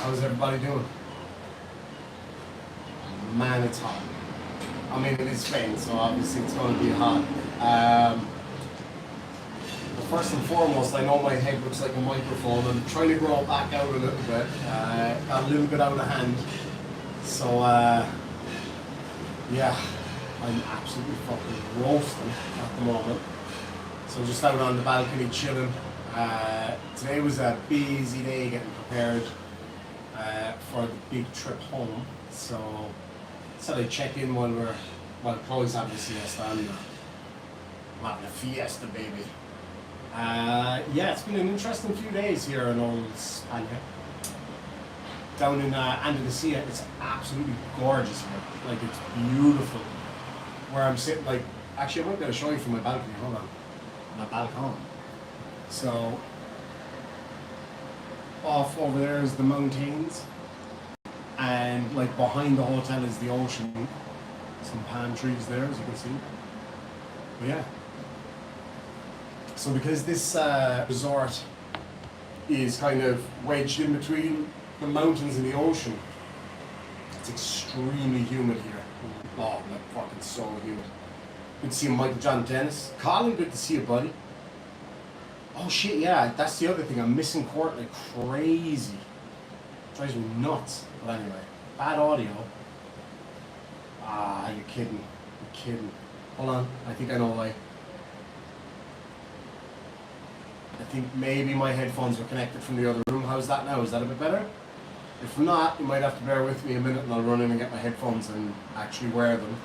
How's everybody doing? Man, it's hot. I mean, it is Spain, so obviously it's going to be hot. But first and foremost, I know my head looks like a microphone. I'm trying to grow it back out a little bit. Got a little bit out of hand. So, yeah, I'm absolutely fucking roasting at the moment. So just out on the balcony chilling. Today was a busy day getting prepared for the big trip home. So said I'd check in while Chloe's having a siesta. I'm having a fiesta, baby. Yeah, it's been an interesting few days here in old Spain. Down in Andalusia, it's absolutely gorgeous here. Like, it's beautiful. Where I'm sitting, like, actually I might be able to show you from my balcony. Hold on. My balcony. So, off over there is the mountains, and like behind the hotel is the ocean. Some palm trees there, as you can see. But yeah. So because this resort is kind of wedged in between the mountains and the ocean, it's extremely humid here. Oh, like fucking so humid. Good to see Michael John Dennis. Colin, good to see you, buddy. Oh shit, yeah, that's the other thing. I'm missing Court like crazy. Drives me nuts. But anyway, bad audio. Ah, you're kidding. You're kidding. Hold on, I think I know why. I think maybe my headphones were connected from the other room. How's that now? Is that a bit better? If not, you might have to bear with me a minute and I'll run in and get my headphones and actually wear them.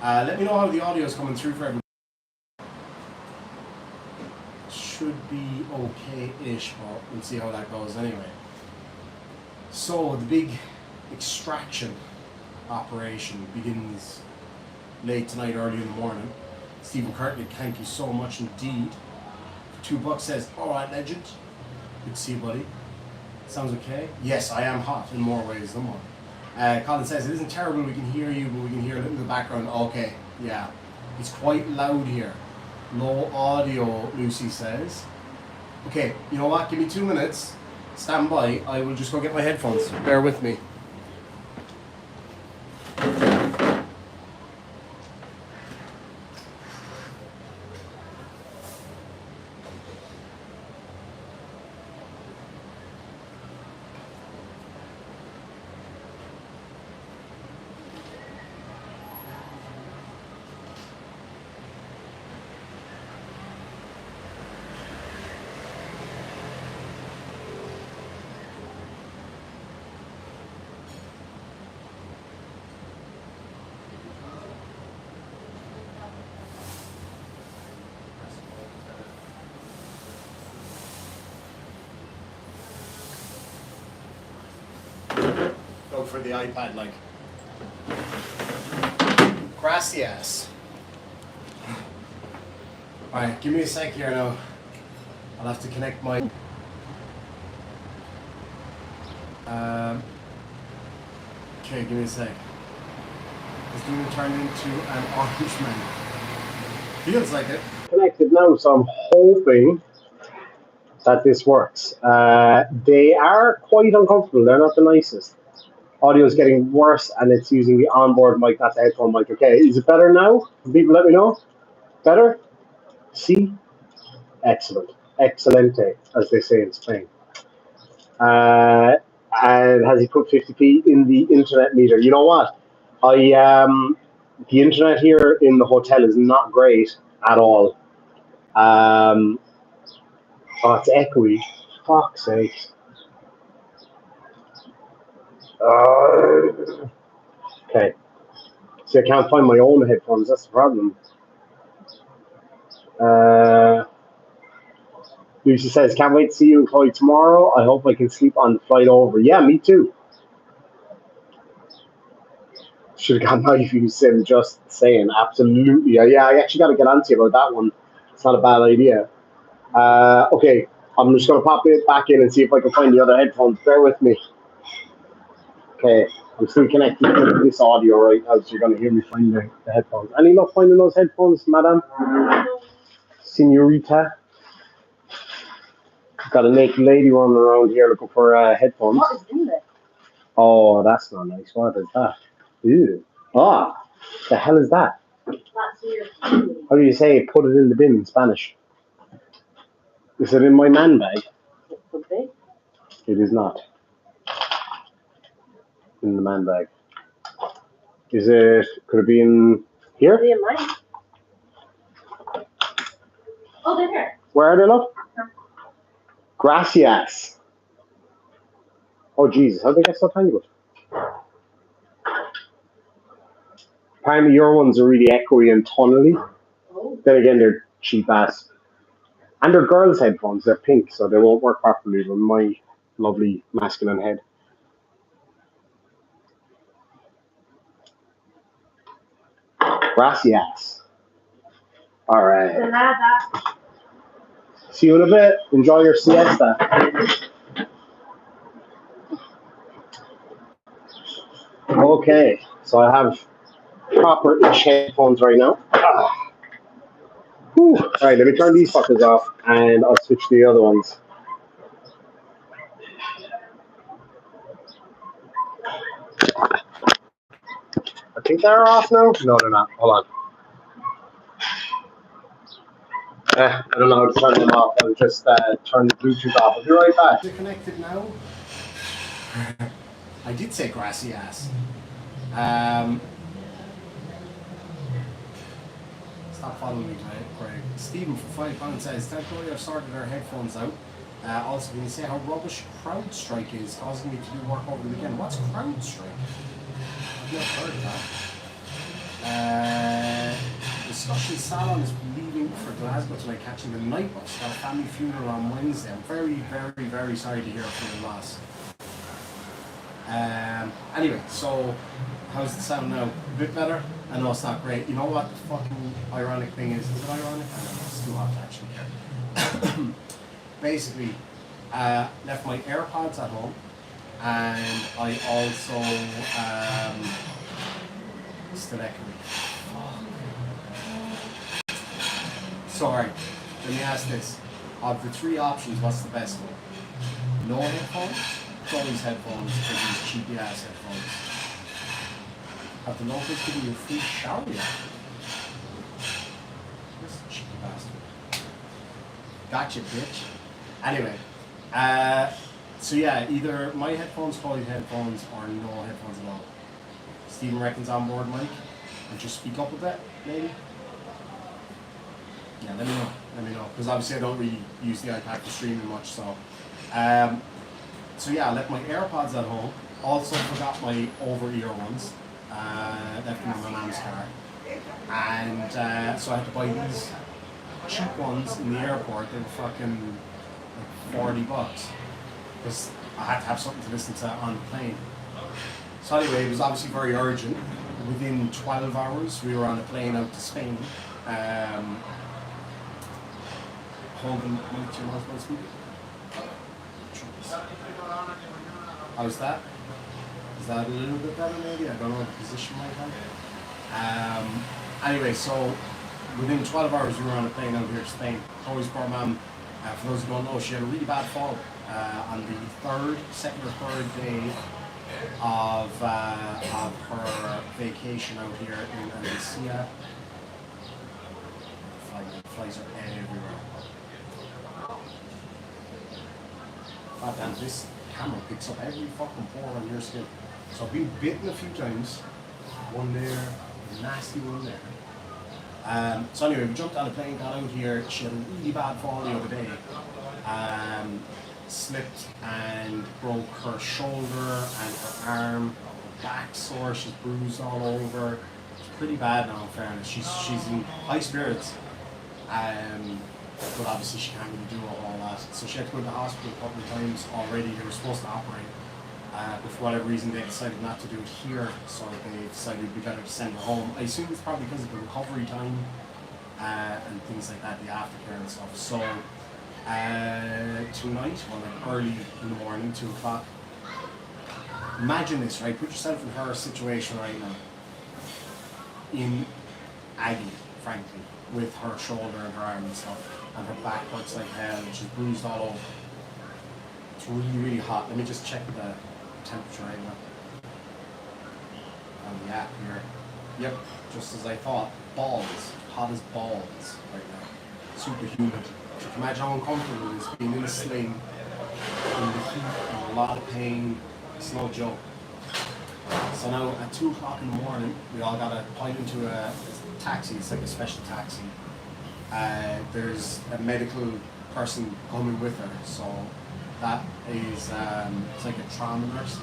Let me know how the audio is coming through for everyone. Should be okay-ish, but we'll see how that goes anyway. So the big extraction operation begins late tonight, early in the morning. Stephen Kirtley, thank you so much indeed. $2 says, alright legend. Good to see you, buddy. Sounds okay? Yes, I am hot in more ways than one. Colin says, it isn't terrible, we can hear you, but we can hear a little in the background. Okay, yeah. It's quite loud here. Low audio, Lucy says. Okay, you know what? Give me 2 minutes. Stand by. I will just go get my headphones. Bear with me. Go for the iPad, like. Gracias. Alright, give me a sec here now. I'll have to connect my... Okay, give me a sec. This thing turned into an orange man. Feels like it. Connected now, so I'm hoping that this works. They are quite uncomfortable. They're not the nicest. Audio is getting worse, and it's using the onboard mic, not the headphone mic. Okay, is it better now? Can people let me know? Better? See? Excellent. Excelente, as they say in Spain. And has he put 50p in the internet meter? You know what? The internet here in the hotel is not great at all. Oh, it's echoey. Fuck's sake. Okay. See, I can't find my own headphones. That's the problem. Lucy says, can't wait to see you and Chloe tomorrow. I hope I can sleep on the flight over. Yeah, me too. Should have gotten my views, Sim, just saying. Absolutely. Yeah, I actually got to get on to you about that one. It's not a bad idea. Okay, I'm just going to pop it back in and see if I can find the other headphones. Bear with me. Okay, I'm still connected to this audio right now, so you're going to hear me find the headphones. Any luck finding those headphones, madam? Senorita? Got a naked lady running around here looking for headphones. What is in there? Oh, that's not nice. What is that? Ew. Ah, the hell is that? That's your How do you say put it in the bin in Spanish? Is it in my man bag? It could be. It is not in the man bag. Is it? Could it be in here? Could be in mine. Oh, they're here. Where are they, love? Gracias. Oh, Jesus. How did they get so tangled? Apparently your ones are really echoey and tunnely. Oh. Then again, they're cheap ass. And they're girls' headphones. They're pink, so they won't work properly with my lovely masculine head. Gracias. All right. De nada. See you in a bit. Enjoy your siesta. Okay, so I have proper-ish headphones right now. Whew. All right, let me turn these fuckers off, and I'll switch to the other ones. I think they're off now. No, they're not. Hold on. I don't know how to turn them off. I'll just turn the Bluetooth off. I'll be right back. Is it connected now? I did say grassy ass. Stop following me, Craig. Stephen from £5 says, tell Chloe I've sorted her headphones out. Also, can you say how rubbish CrowdStrike is, causing me to do work over the weekend? What's CrowdStrike? I've never heard of that. Discussion Salon is leaving for Glasgow tonight, catching the night bus. Got a family funeral on Wednesday. I'm very, very, very sorry to hear of your loss. Anyway, so how's the sound now? A bit better? I know it's not great. You know what the fucking ironic thing is? Is it ironic? I don't know. It's too hot to actually care. Basically, left my AirPods at home, and I also still echoing. Sorry, let me ask this. Of the three options, what's the best one? No headphones, Chloe's headphones, or these cheapy ass headphones? Have the locals given you a free shower yet? This cheeky bastard. Gotcha, bitch. Anyway, so yeah, either my headphones, Chloe's headphones, or no headphones at all. Stephen reckons on board, Mike. And just speak up a bit, maybe? Yeah, let me know, because obviously I don't really use the iPad for streaming much, so. So yeah, I left my AirPods at home, also forgot my over-ear ones, left them in my mom's car, and so I had to buy these cheap ones in the airport. They were fucking like $40, because I had to have something to listen to on the plane. So anyway, it was obviously very urgent. Within 12 hours, we were on a plane out to Spain. Hold them, mic to your mouth, speaker. How's that? Is that a little bit better maybe? I don't know the position might have. Anyway, so within 12 hours we were on a plane out here to Spain. Chloe's poor mum, for those who don't know, she had a really bad fall on the second or third day of her vacation out here in Andalusia. Flies are everywhere. God damn, this camera picks up every fucking pore on your skin. So I've been bitten a few times. One there, a nasty one there. So anyway, we jumped on a plane, got out here. She had a really bad fall the other day. Slipped and broke her shoulder and her arm. Back sore, she's bruised all over. It's pretty bad now, in fairness. She's in high spirits. But obviously she can't really do a whole lot. So she had to go to the hospital a couple of times already. They were supposed to operate. But for whatever reason they decided not to do it here, so they decided it would be better to send her home. I assume it's probably because of the recovery time and things like that, the aftercare and stuff. So tonight, well, like early in the morning, 2 o'clock. Imagine this, right? Put yourself in her situation right now. In agony, frankly, with her shoulder and her arm and stuff, and her back hurts like hell, and she's bruised all over. It's really, really hot. Let me just check the temperature right now on the app here. Yep, just as I thought. Balls. Hot as balls right now. Super humid. You can imagine how uncomfortable it is being in a sling, in the heat, in a lot of pain. It's no joke. So now at 2 o'clock in the morning, we all got to pile into a taxi. It's like a special taxi. There's a medical person coming with her. So that is, it's like a trauma nurse.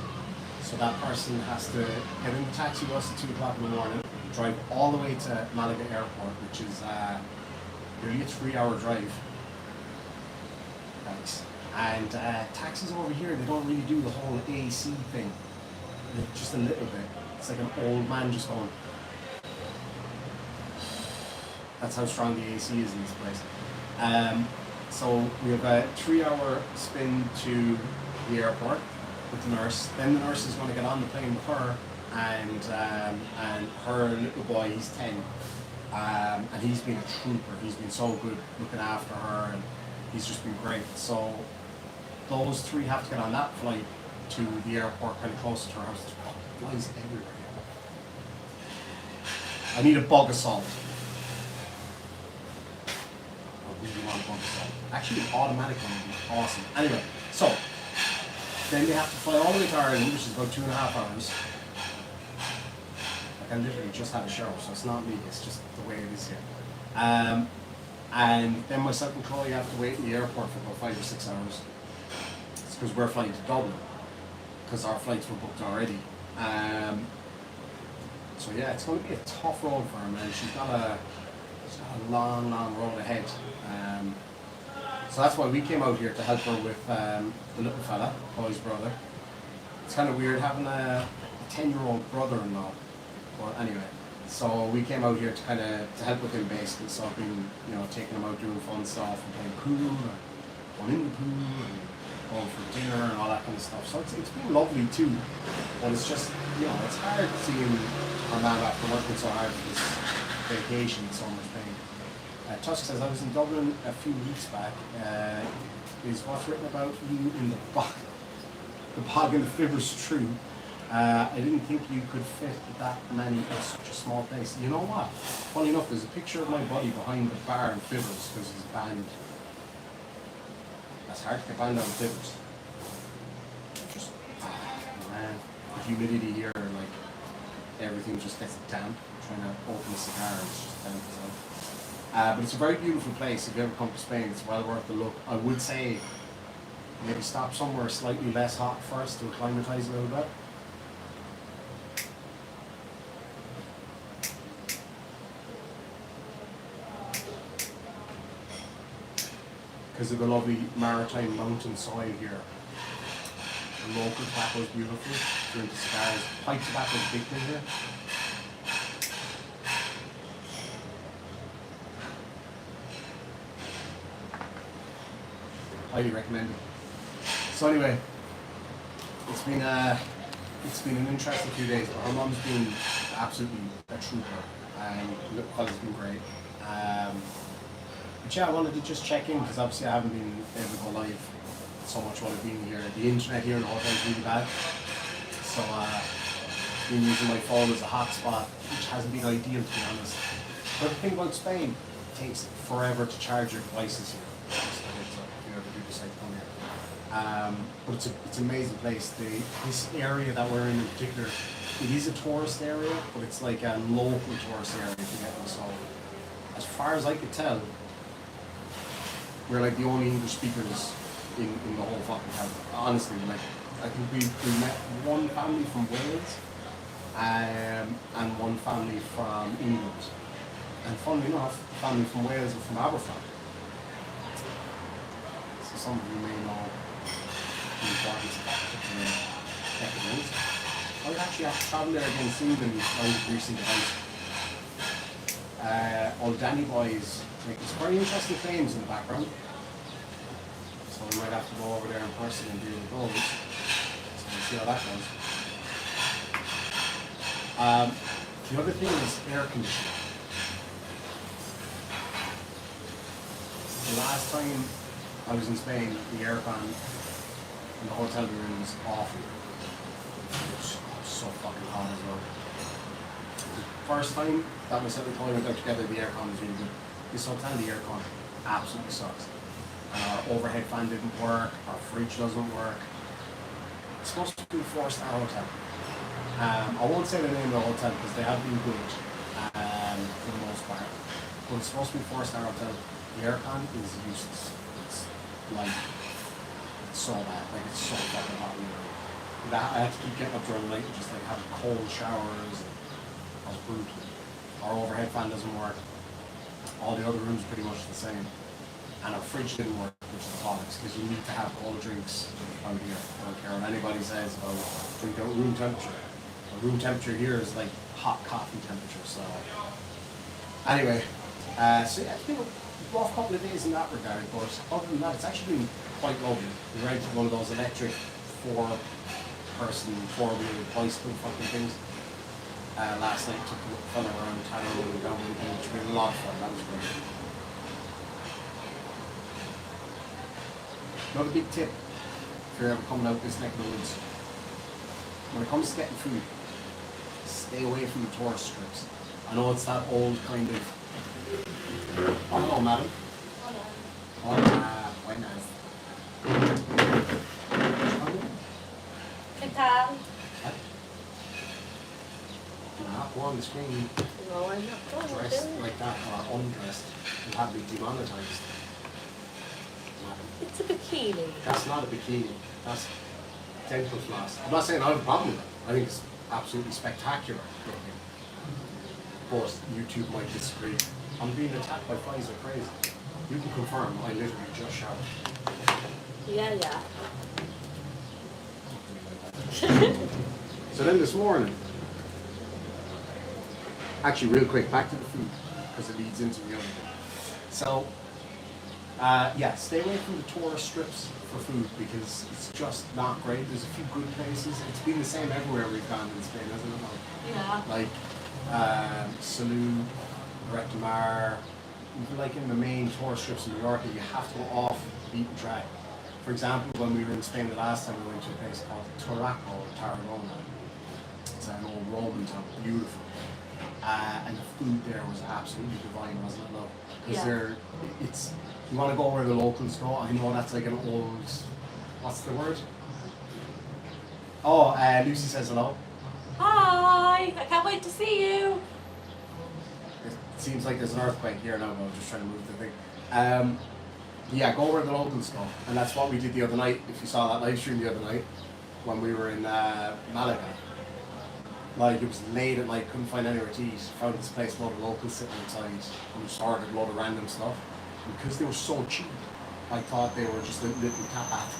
So that person has to get in the taxi bus at 2 o'clock in the morning, drive all the way to Malaga Airport, which is nearly a 3-hour drive. Thanks. And taxis over here, they don't really do the whole AC thing. Just a little bit. It's like an old man just going. That's how strong the AC is in this place. So we have a 3-hour spin to the airport with the nurse. Then the nurse is going to get on the plane with her and her little boy, he's 10. And he's been a trooper. He's been so good looking after her, and he's just been great. So those 3 have to get on that flight to the airport, kind of closer to her house. There's flies everywhere. I need a bug assault. I really want a bug assault. Actually, an automatic one would be awesome. Anyway, so then they have to fly all the way to Ireland, which is about 2.5 hours. Like I literally just had a shower, so it's not me, it's just the way it is here. And then myself and Chloe have to wait in the airport for about 5 or 6 hours. It's because we're flying to Dublin, because our flights were booked already. So yeah, it's going to be a tough road for her, man. She's got a long, long road ahead. So that's why we came out here to help her with the little fella, Chloe's brother. It's kind of weird having a 10-year-old brother-in-law. But anyway, so we came out here to kind of to help with him basically. So I've been, taking him out doing fun stuff and playing pool, and going in the pool, and going for dinner and all that kind of stuff. So it's been lovely too. But it's just, it's hard seeing our man after working so hard for this vacation and so much pain. Tusk says, I was in Dublin a few weeks back. Is what's written about you in the bog and the fibbers true? I didn't think you could fit that many in such a small place. You know what? Funny enough, there's a picture of my buddy behind the bar in Fibbers because he's banned. That's hard to get banned out of Fibbers. Just, man, the humidity here, like, everything just gets damp. Trying to open a cigar, it's just damp as well. But it's a very beautiful place. If you ever come to Spain, it's well worth the look. I would say maybe stop somewhere slightly less hot first to acclimatise a little bit. Because of the lovely maritime mountain soil here. The local tobacco is beautiful. If you're into cigars, pipe tobacco is a big thing here. Highly recommended. So anyway, it's been an interesting few days. But her mum's been absolutely a trooper, and the fella's been great. But yeah, I wanted to just check in because obviously I haven't been able to go live so much while I've been here. The internet here in the hotel is really bad, so I've been using my phone as a hotspot, which hasn't been ideal to be honest. But the thing about Spain, it takes forever to charge your devices here. But it's an amazing place. This area that we're in particular, it is a tourist area, but it's like a local tourist area, if you get me. So, as far as I could tell, we're like the only English speakers in the whole fucking town. Honestly, like, I think we met one family from Wales, and one family from England. And funnily enough, the family from Wales are from Aberfan. So some of you may know the importance of that particular technique. I would actually have to travel there again soon and I was recently out. Old Danny Boys, like, it's very interesting claims in the background. So we might have to go over there in person and deal with those. So we'll see how that goes. The other thing is air conditioning. The last time I was in Spain, the aircon and the hotel we were in was awful. It was so fucking hot as well. The first time that myself and Chloe went out together, the aircon was really good. This hotel, the aircon absolutely sucks. Our overhead fan didn't work, our fridge doesn't work. It's supposed to be a 4-star hotel. I won't say the name of the hotel because they have been good for the most part. But it's supposed to be a 4-star hotel. The aircon is useless. It's like, it's so bad. Like, it's so fucking hot in there. I had to keep getting up during the night and just like having cold showers. And that was brutal. Our overhead fan doesn't work. All the other rooms are pretty much the same. And our fridge didn't work, which is bollocks, because you need to have cold drinks out here. I don't care what anybody says about drink at room temperature. The room temperature here is like hot coffee temperature, so. Anyway, so yeah, it's been a rough couple of days in that regard, but other than that, it's actually been quite lovely. We rented one of those electric 4-person, 4-wheel bicycle fucking things. Last night, took a fun around town and down with the beach. We had a lot of fun, that was great. Another big tip, if you're ever coming out this neck of the woods, when it comes to getting food, stay away from the tourist strips. I know it's that old kind of, oh hello madam. Hola, buenas. ¿Qué tal? What? Do not go on the screen No, I'm not going dressed to. like that or undressed and have me demonetized. Madam. It's a bikini. That's not a bikini. That's dental floss. I'm not saying I have a problem with it. I think it's absolutely spectacular looking. But YouTube might disagree. I'm being attacked by flies like crazy. You can confirm I literally just showered. Yeah. So then this morning, actually real quick, back to the food, because it leads into the other thing. So, yeah, stay away from the tourist strips for food because it's just not great. There's a few good places. It's been the same everywhere we've gone in Spain, hasn't it? Yeah. Like Salou, Lloret de Mar, even like in the main tourist strips in Mallorca, you have to go off the beaten track. For example, when we were in Spain the last time, we went to a place called Torraco or Tarragona. It's an old Roman town, beautiful. And the food there was absolutely divine, wasn't it? Because it's, you want to go where the locals go. I know that's like an old, what's the word? Oh, Lucy says hello. Hi! I can't wait to see you. It seems like there's an earthquake here now, but I'm just trying to move the thing. Yeah, go where the locals go. And that's what we did the other night, if you saw that live stream the other night, when we were in Malaga. Like, it was late at night, couldn't find anywhere to eat. Found this place, a lot of locals sitting outside, and just ordered a lot of random stuff. And because they were so cheap, I thought they were just a little tapas.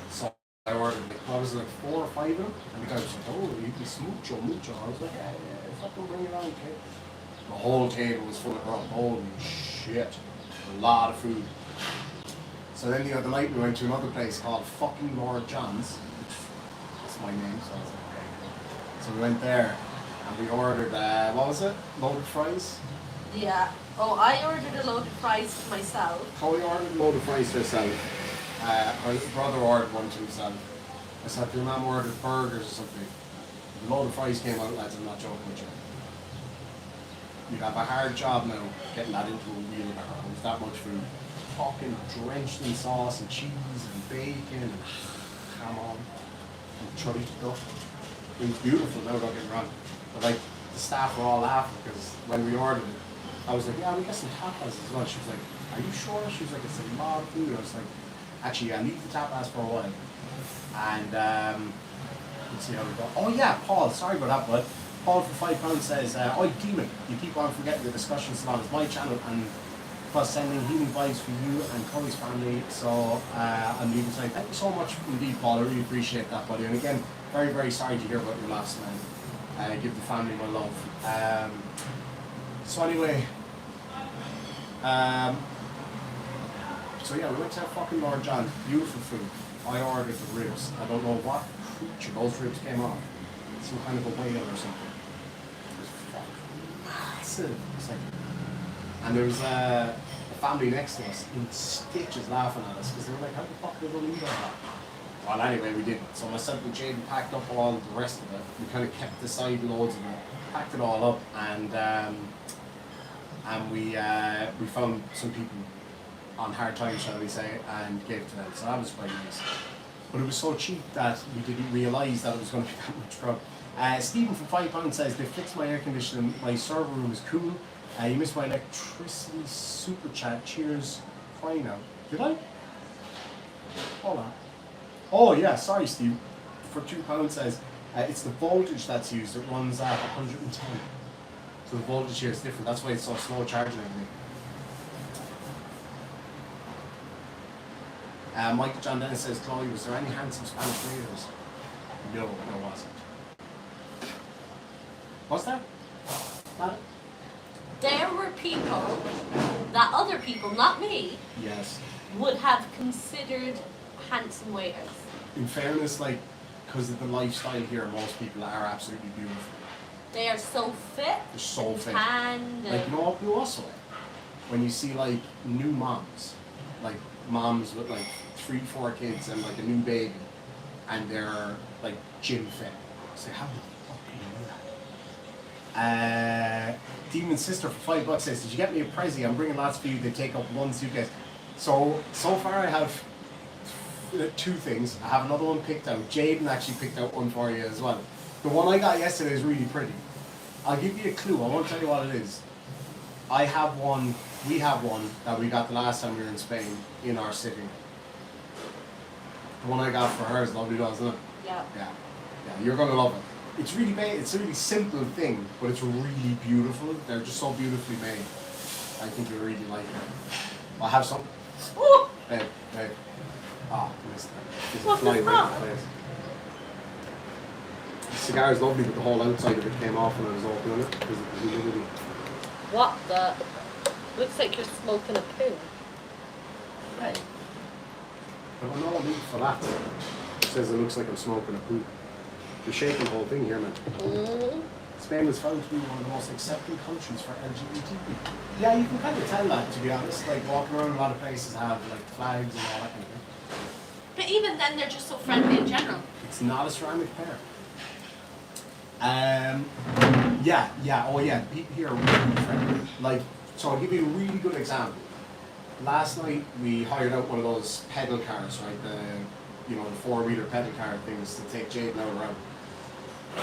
So I ordered, like, what was it, like 4 or 5 of them? And the guy was like, oh, you can mucho. I was like, yeah, fucking bring it on, kid. The whole table was full of grub. Holy shit. A lot of food. So then the other night we went to another place called fucking Lord John's. That's my name, so I was like, okay, cool. So we went there and we ordered, what was it? Loaded fries? Yeah. Oh, I ordered a load of fries for myself. Chloe ordered a load of fries for herself. Her brother ordered one to himself. I said, your mum ordered burgers or something. The load of fries came out, lads, I'm not joking with you. You'd have a hard job now getting that into a wheelbarrow. It was that much food. Fucking drenched in sauce and cheese and bacon and ham on and chutty stuff. It was beautiful, now don't get me wrong. But like, the staff were all laughing because when we ordered it, I was like, yeah, we got some tapas as well. She was like, are you sure? She was like, it's a lot of food. I was like, actually, yeah, leave the tapas for a while. And let's see how we go. Oh yeah, Paul, sorry about that, bud. Paul for £5 says, oi demon, you keep on forgetting the discussion salon is my channel and plus sending healing vibes for you and Chloe's family. So I'm leaving tonight. Thank you so much indeed, Paul. I really appreciate that, buddy. And again, very, very sorry to hear about your loss, man. Give the family my love. So anyway, so yeah, we went to fucking Lord John. Beautiful food. I ordered the ribs. I don't know what creature those ribs came off. Some kind of a whale or something. It was fucking massive. It's like, and there was a family next to us in stitches laughing at us because they were like, how the fuck did they eat all that? Well, anyway, we didn't. So myself and Jaden packed up all the rest of it. We kind of kept the side loads of it, packed it all up, and we found some people on hard times, shall we say, and gave it to them. So that was quite nice. But it was so cheap that we didn't realise that it was going to be that much trouble. Stephen from £5 says, they fixed my air conditioning, my server room is cool. You missed my electricity super chat. Cheers. Fine now. Did I? Hold on. Oh yeah, sorry Steve. For £2 says, it's the voltage that's used. It runs at 110. So the voltage here is different. That's why it's so slow charging everything. Michael John Dennis says, Chloe, was there any handsome Spanish raiders? No, there wasn't. Was there? Not? There were people that other people, not me, Yes. would have considered handsome waiters. In fairness, like, because of the lifestyle here, most people are absolutely beautiful. They are so fit. They're so and fit. tanned. Like, you also, when you see, like, new moms, like, moms with, like, 3-4 kids and, like, a new baby, and they're, like, gym fit. It's like, how the fuck can you do that? Demon's sister for $5 says, did you get me a Prezi? I'm bringing lots for you. They take up one suitcase. So far I have 2 things. I have another one picked out. Jaden actually picked out one for you as well. The one I got yesterday is really pretty. I'll give you a clue. I won't tell you what it is. We have one that we got the last time we were in Spain in our city. The one I got for her is lovely, doesn't it? Yeah. Yeah, you're gonna love it. It's really it's a really simple thing, but it's really beautiful. They're just so beautifully made. I think you'll really like it. I'll have some. Ooh. Babe. Ah, missed that. It's What flying is right that? in the place. The cigar is lovely, but the whole outside of it came off when I was opening it because of the humidity. What the? Looks like you're smoking a poo. Hey. But I'm not need for that. It says it looks like I'm smoking a poop. You're shaking the whole thing here, man. Mm. Spain was found to be one of the most accepting countries for LGBT people. Yeah, you can kind of tell that, to be honest. Like, walking around a lot of places have, like, flags and all that kind of thing. But even then, they're just so friendly in general. It's not a ceramic pair. People here are really friendly. Like, so I'll give you a really good example. Last night, we hired out one of those pedal cars, right? The 4-wheeler pedal car things to take Jade out around.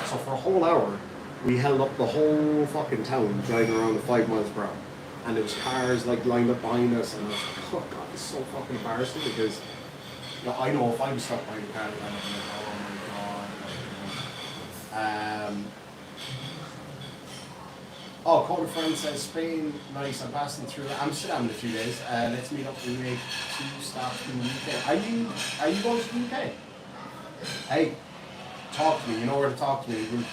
So for a whole hour, we held up the whole fucking town driving around at 5 miles per hour. And there was cars like lined up behind us, and I was like, oh god, this is so fucking embarrassing because I know if I was stuck behind a car, I'd be like, oh my god. Cody Friend says Spain, nice. I'm passing through Amsterdam in a few days. Let's meet up and make 2 stops in the UK. Are you going to the UK? Hey, talk to me. You know where to talk to me.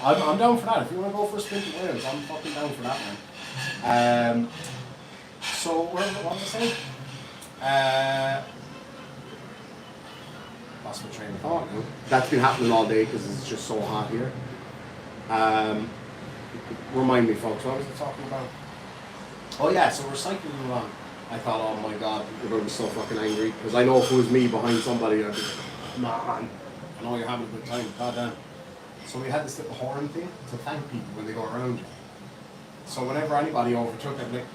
I'm down for that. If you want to go for a sprint in Wales, I'm fucking down for that, man. So what was I saying? Lost my train of thought now. That's been happening all day because it's just so hot here. Remind me, folks, what was I talking about? Oh yeah, so we're cycling along. I thought, oh my god, you're going to be so fucking angry. Because I know if it was me behind somebody, I'd be like, man, I know you're having a good time, god damn. So we had this little horn thing to thank people when they go around you. So whenever anybody overtook, I'd be like,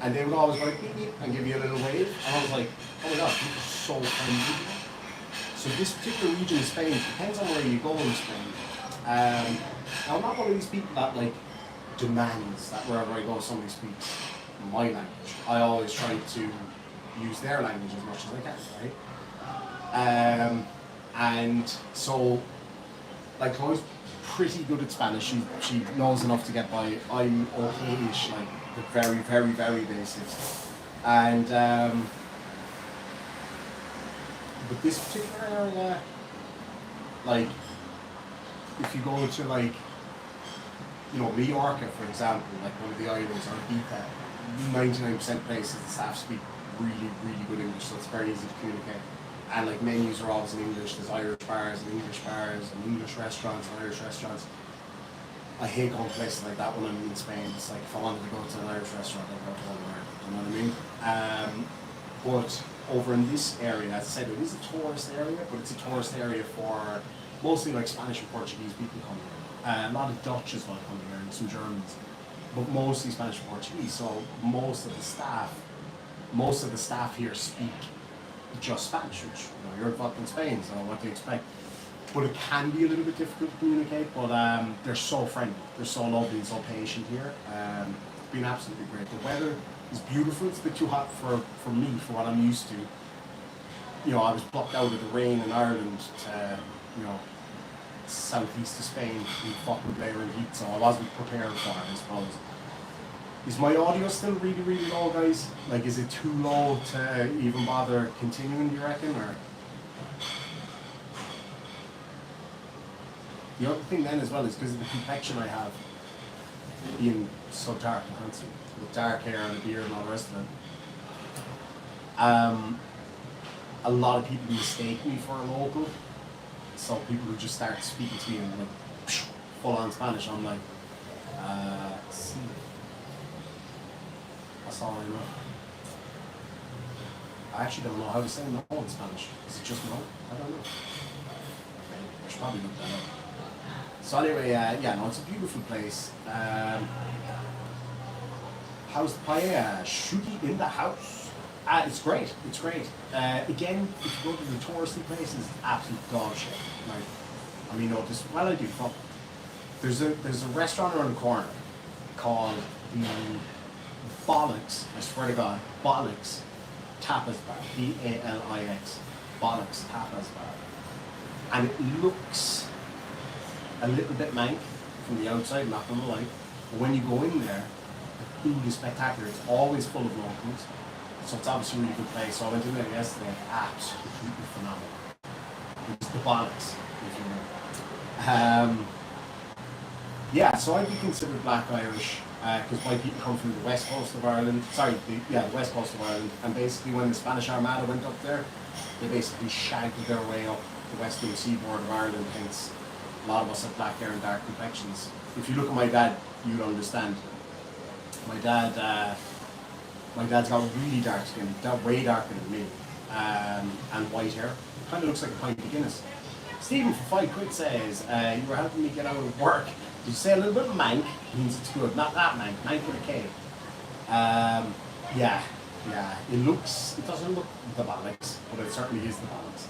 and they would always go like, beep, beep, and give you a little wave. And I was like, oh my god, people are so friendly. So this particular region of Spain, depends on where you go in Spain. Now, I'm not one of these people that like demands that wherever I go somebody speaks my language. I always try to use their language as much as I can, right? And so, like, Chloe's pretty good at Spanish. She knows enough to get by. I'm okay-ish, like the very, very, very basics. And but this particular area, like, if you go to like, Mallorca, for example, like one of the islands, or Ibiza, 99% places the staff speak really, really good English, so it's very easy to communicate. And like menus are always in English. There's Irish bars and English restaurants and Irish restaurants. I hate going to places like that when I'm in Spain. It's like if I wanted to go to an Irish restaurant, I'd go to one there. You know what I mean? But over in this area, as I said, it is a tourist area, but it's a tourist area for mostly like Spanish and Portuguese people coming here. A lot of Dutch as well coming here and some Germans, but mostly Spanish and Portuguese. So most of the staff here speak just Spanish, which you're fucking Spain, so what do you expect? But it can be a little bit difficult to communicate. But they're so friendly, they're so lovely and so patient here. It's been absolutely great. The weather is beautiful. It's a bit too hot for me, for what I'm used to. I was plucked out of the rain in Ireland to, southeast of Spain in fucking blaring heat, so I wasn't prepared for it, I suppose. Is my audio still really, really low, guys? Like, is it too low to even bother continuing, do you reckon, or? The other thing then as well is because of the complexion I have, being so dark and handsome, with dark hair and a beard and all the rest of it. A lot of people mistake me for a local, so people who just start speaking to me in like full on Spanish, I'm like, see, that's all I know. I actually don't know how to say no in Spanish. Is it just no? I don't know. I should probably look that up. So anyway, it's a beautiful place. How's the paella? Shooty in the house. It's great. It's great. Again, if you go to the touristy places, it's absolute dog shit. Like, I mean, no, I do. Fuck. There's a restaurant around the corner called the Bollocks. I swear to God, Bollocks Tapas Bar. Balix. Bollocks Tapas Bar. And it looks a little bit mank from the outside, not gonna lie. But when you go in there, the food is spectacular. It's always full of locals. So it's obviously a really good place. So I went in there yesterday, absolutely phenomenal. It's the Bollocks, if you know. So I'd be considered Black Irish, because my people come from the west coast of Ireland. The west coast of Ireland. And basically when the Spanish Armada went up there, they basically shagged their way up the western seaboard of Ireland, hence a lot of us have black hair and dark complexions. If you look at my dad, you'd understand. My dad's got really dark skin, way darker than me, and white hair. Kind of looks like a pint of Guinness. Stephen for £5 says, you were helping me get out of work. Did you say a little bit of mank? Means it's good. Not that mank, mank with a K. It doesn't look the Bollocks, but it certainly is the Bollocks.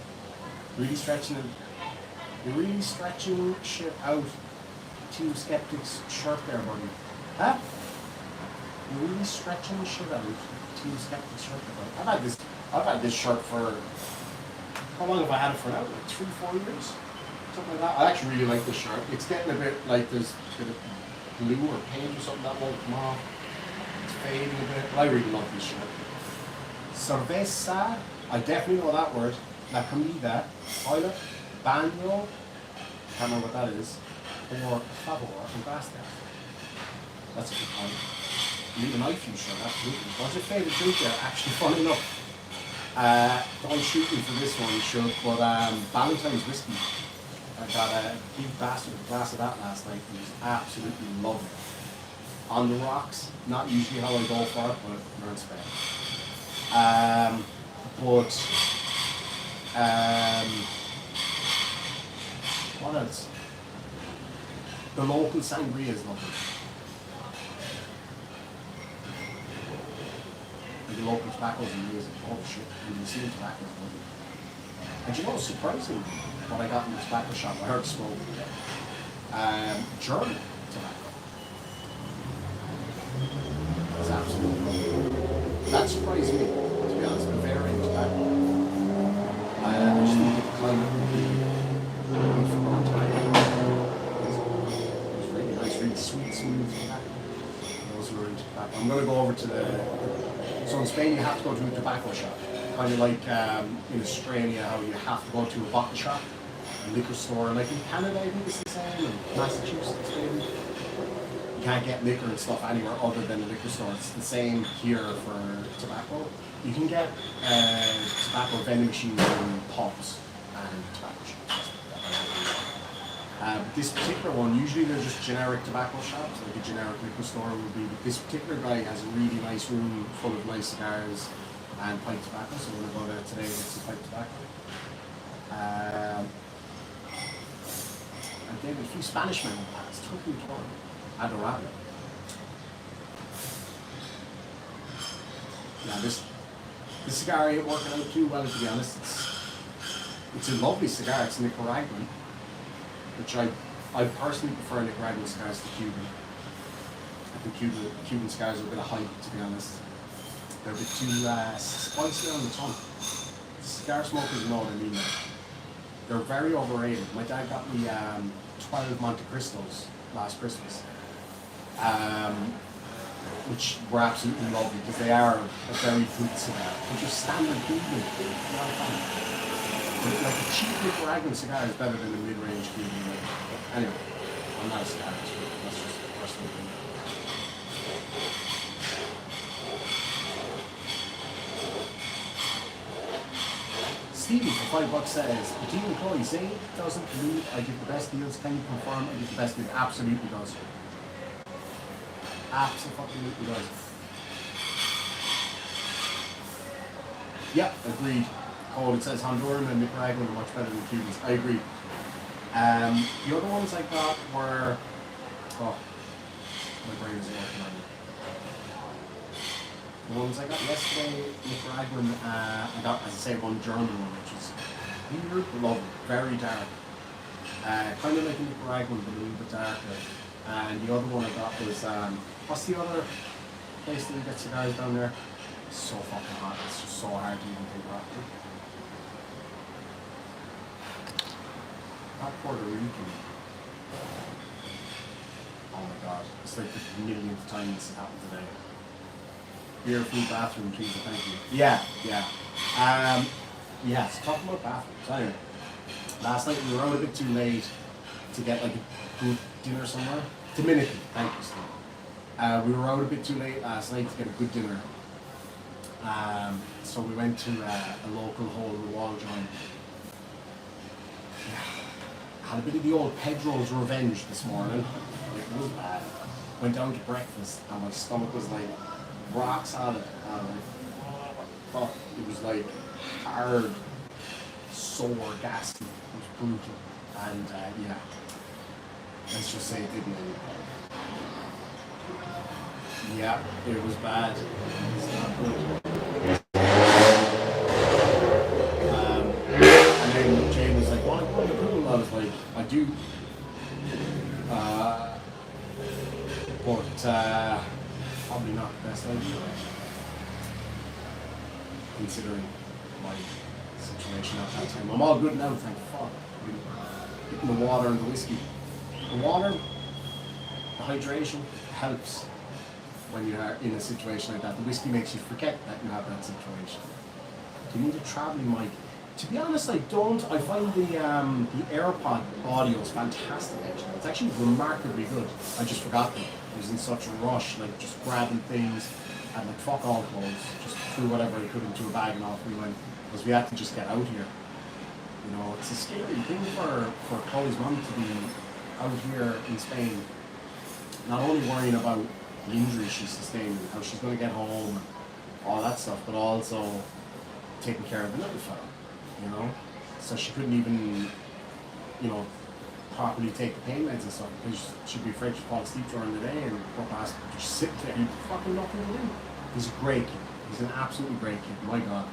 You're really stretching shit out. Team Skeptics shirt there, buddy. Huh? You're really stretching shit out. Team Skeptics shirt there, buddy. I've had this shirt for, how long have I had it for now? Like 3-4 years? Something like that. I actually really like this shirt. It's getting a bit like there's a bit of glue or paint or something that won't come off. It's fading a bit, but I really love this shirt. Cerveza, I definitely know that word. La comida, Hola, banjo, can't remember what that is, or favor, and basta. That's a good point. You need a knife, you sure, absolutely. What's your favourite drink there? Actually, funny enough, don't shoot me for this one, you should, but Valentine's whiskey. I got a big bastard glass of that last night, and it was absolutely lovely. On the rocks, not usually how I go for it, but we're in Spain. What else? The local sangria is lovely. And the local tobaccos and music. Oh shit, and the New tobacco is lovely. And you know, surprisingly, what I got in the tobacco shop, I heard smoke. German tobacco. That's absolutely lovely. That surprised me, to be honest, Bavarian tobacco. I just need to climb it for more time. It was really nice, really sweet, smooth tobacco. Those who are into tobacco. I'm going to go over to so in Spain you have to go to a tobacco shop. Kind of like in Australia how you have to go to a bottle shop, a liquor store. Like in Canada I think it's the same, and Massachusetts maybe. You can't get liquor and stuff anywhere other than a liquor store. It's the same here for tobacco. You can get tobacco vending machines in pubs and tobacco shops. But this particular one, usually they're just generic tobacco shops, like a generic liquor store would be. But this particular guy has a really nice room full of nice cigars, and pipe tobacco, so we're going to go there today with some pipe tobacco. And David, a few Spanish men in the past, took me to Adorable. Yeah, this cigar ain't working out too well, to be honest. It's a lovely cigar. It's Nicaraguan, which I personally prefer Nicaraguan cigars to Cuban. I think Cuban cigars are a bit of hype, to be honest. They're a bit too spicy on the tongue. Cigar smokers know what I mean. They're very overrated. My dad got me 12 Monte Cristos last Christmas, which were absolutely lovely because they are a very good cigar. They're just standard Cuban. Not a fan. But like a cheap Nicaraguan cigar is better than a mid-range Cuban. Anyway, I'm not a cigar expert. That's just a personal opinion. Stevie for $5 says, a team employee say doesn't believe I give the best deals. Can you confirm I give the best deals? Absolutely does. Absolutely does. Yeah, agreed. Oh, it says Honduran and Nicaraguan are much better than Cubans. I agree. The other ones I got were, my brain isn't working on it. The ones I got yesterday, Nicaraguan, I got, as I say, one German one, which is weird but lovely, very dark. Kind of like a Nicaraguan, but a little bit darker. And the other one I got was, what's the other place that you get cigars down there? It's so fucking hot, it's just so hard to even think about it. Not Puerto Rican. Oh my god, it's like the millionth time this has happened today. Beer, food, bathroom, please, thank you. Yeah. Yes, talking about bathrooms. Anyway, last night we were out a bit too late to get like a good dinner somewhere. Dominican, thank you, Steve. We were out a bit too late last night to get a good dinner. So we went to a local hole in the wall joint. Yeah. Had a bit of the old Pedro's revenge this morning. It was bad. Went down to breakfast and my stomach was like rock solid. Fuck, it was like hard, sore, gassy. It was brutal. And yeah, let's just say it didn't end. Yeah, it was bad. It's not good. And then Jane was like, "What are you doing?" I was like, "I do." But probably not the best idea, considering my situation at that time. I'm all good now, thank fuck. Getting the water and the whiskey. The water, the hydration helps when you are in a situation like that. The whiskey makes you forget that you have that situation. You need a traveling mic. To be honest, I don't. I find the AirPod audio is fantastic. Actually, it's actually remarkably good. I just forgot them. I was in such a rush, like just grabbing things and like fuck all clothes. Just threw whatever I could into a bag and off we went because we had to just get out here. You know, it's a scary thing for Chloe's mum to be out here in Spain, not only worrying about the injury she's sustained, how she's going to get home, all that stuff, but also taking care of the little fella. You know, so she couldn't even, you know, properly take the pain meds and stuff because she'd be afraid she'd fall asleep during the day and go past just sit there. He'd fucking nothing to do. He's a great kid. He's an absolutely great kid. My God.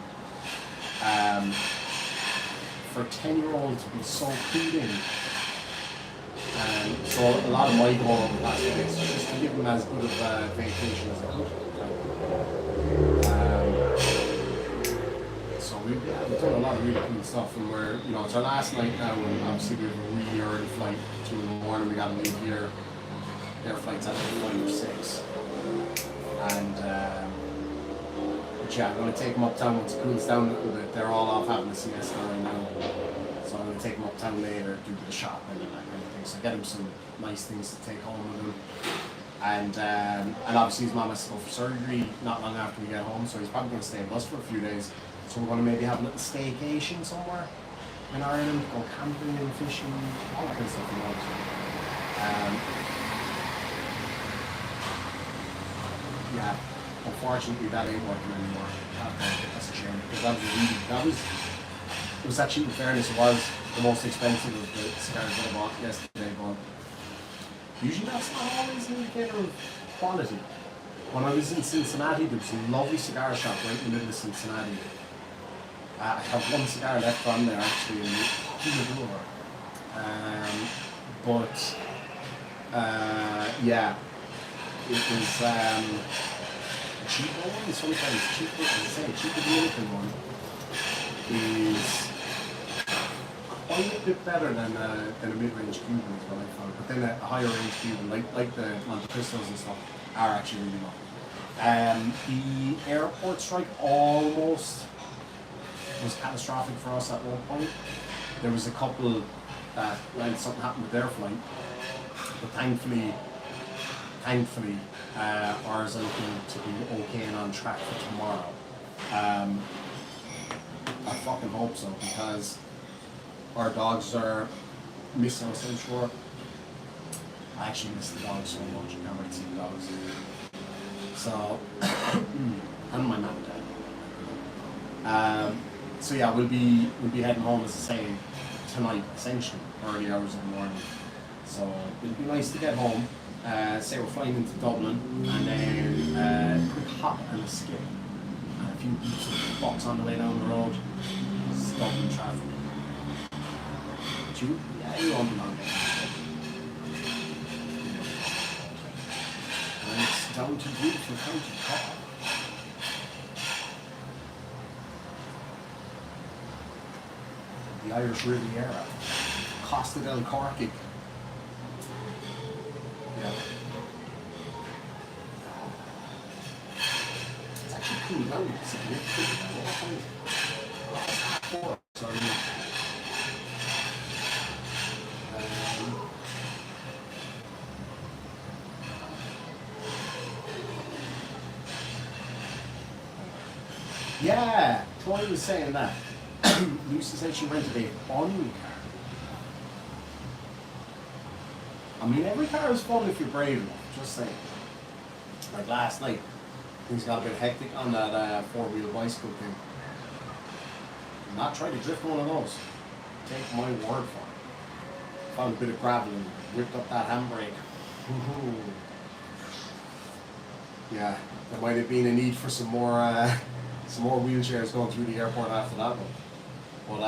For a 10-year-old to be so clued in, so a lot of my goal over the last few days is just to give him as good of a vacation as I could. So we've done a lot of really cool stuff, and we're, you know, it's our last night now, and obviously we have a really early flight, 2 in the morning, we gotta leave here. Their flight's at 5 or 6. And but yeah, I'm gonna take them uptown once it cools down a little bit. They're all off having a siesta right now. So I'm gonna take them uptown later, do a bit of shopping and that kind of thing. So get him some nice things to take home with him. And obviously his mom has to go for surgery not long after we get home, so he's probably gonna stay with us for a few days. So we're going to maybe have a little staycation somewhere in Ireland, go camping and fishing, all that kind of stuff we want. Yeah, unfortunately that ain't working anymore. That's a shame, because it was actually, in fairness, it was the most expensive of the cigars that I bought yesterday, but usually that's not always an indicator of quality. When I was in Cincinnati, there was a lovely cigar shop right in the middle of Cincinnati. I have one cigar left on there actually in the door. But yeah, it was a cheaper one. Sometimes cheaper, as I say, cheaper Dominican one is quite a bit better than a mid-range Cuban is what I found. But then a higher range Cuban, like the Monte Cristos and stuff, are actually really low. The airport strike almost was catastrophic for us at one point. There was a couple that, well, something happened with their flight, but thankfully, ours are looking to be okay and on track for tomorrow. I fucking hope so, because our dogs are missing us, I'm sure. I actually miss the dogs so much. I can't wait to see the dogs. So, and my mum and dad. So yeah, we'll be heading home, as I say, tonight, essentially, early hours of the morning. So it'll be nice to get home. Say we're flying into Dublin, and then quick hop and a skip, and a few beats of box on the way down the road. It's Dublin traffic. But you won't be long there. And it's down to beautiful County Cork. The Irish Riviera, Costa del Corky. Yeah. It's actually cool down significantly. Sorry. Yeah, Troy was saying that. Lucy said she rented a fun car. I mean, every car is fun if you're brave enough, just saying. Like last night, things got a bit hectic on that four-wheel bicycle thing. I'm not trying to drift one of those. Take my word for it. Found a bit of gravel and whipped up that handbrake. Yeah, there might have been a need for some more wheelchairs going through the airport after that one. But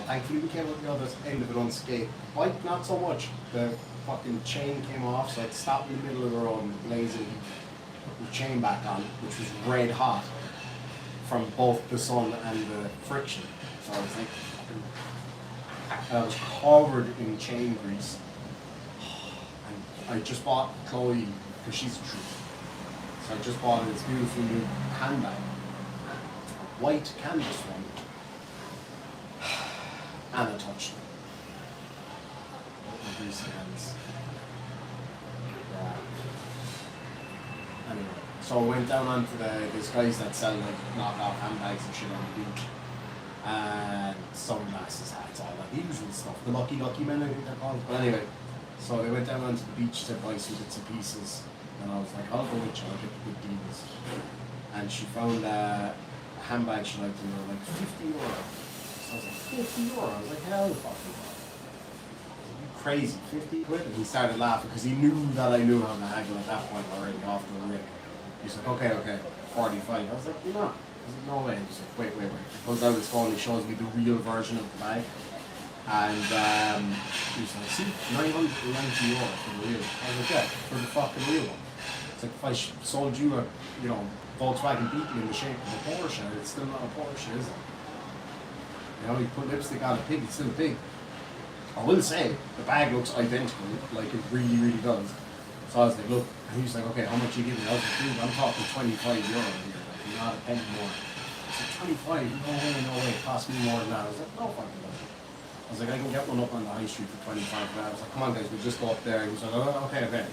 thankfully we came out the other end of it unscathed. Bike, not so much. The fucking chain came off, so I had to stop in the middle of the road and blazing, put the chain back on, which was red hot from both the sun and the friction. So I was like, I was covered in chain grease. And I just bought Chloe, because she's a trooper. So I just bought this beautiful new handbag. White canvas one. And I touched them. My greasy hands. Yeah. Anyway, so I went down onto these guys that sell like knockoff handbags and shit on the beach. And sunglasses, hats, all that usual stuff. The lucky men, I think they're called. But anyway, so they went down onto the beach to buy some bits and pieces. And I was like, I'll go with you, I'll get the good deals. And she found a handbag she liked, and they were like €50. So I was like, €50? I was like, hell the fuck you crazy, 50 quid? And he started laughing because he knew that I knew how to haggle at that point already off the rip. He's like, okay, 45. I was like, you're not. I was like, no way. He's like, wait. He pulls out his phone, he shows me the real version of the bag. And he was like, see, €990 for the real. I was like, yeah, for the fucking real one. It's like, if I sold you a, Volkswagen Beetle in the shape of a Porsche, it's still not a Porsche, is it? You put lipstick on a pig, it's still a pig. I will say, the bag looks identical, like it really, really does. So I was like, look, and he was like, okay, how much you give me? I was like, dude, I'm talking €25 here, like, not a penny more. I said, 25, no way, it cost me more than that. I was like, no fucking way. I was like, I can get one up on the high street for 25. I was like, come on guys, we'll just go up there. He was like, oh, okay.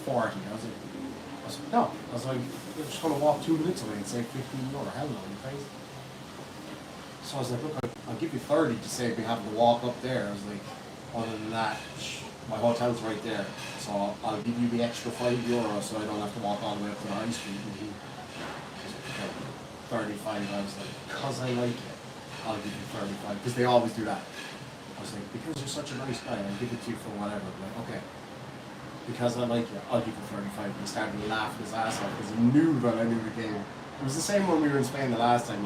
40. I was like, no. I was like, we're just going to walk 2 minutes away and save €15. Hell no, you crazy? So I was like, look, I'll give you 30 to save me having to walk up there. I was like, other than that, my hotel's right there. So I'll give you the extra €5 so I don't have to walk all the way up to the high street. And okay, 35. I was like, because I like it, I'll give you 35. Because they always do that. I was like, because you're such a nice guy, I'll give it to you for whatever. I'm like, okay. Because I like you, I'll give you 35. And he started laughing his ass off because he knew that I knew the game. It was the same when we were in Spain the last time.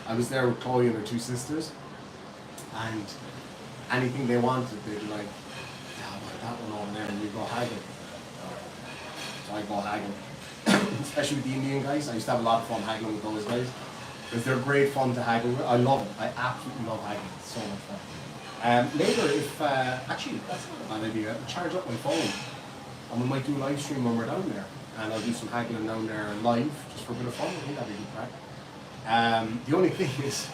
I was there with Chloe and her two sisters, and anything they wanted, they'd be like, yeah, I'll buy that one over there, and we go haggling. So I go haggling. Especially with the Indian guys. I used to have a lot of fun haggling with those guys. Because they're great fun to haggle with. I love it. I absolutely love haggling. It's so much fun. Later, if actually that's not a bad idea. I'll charge up my phone, and we might do a live stream when we're down there, and I'll do some haggling down there live just for a bit of fun. I think that'd be good crack. The only thing is,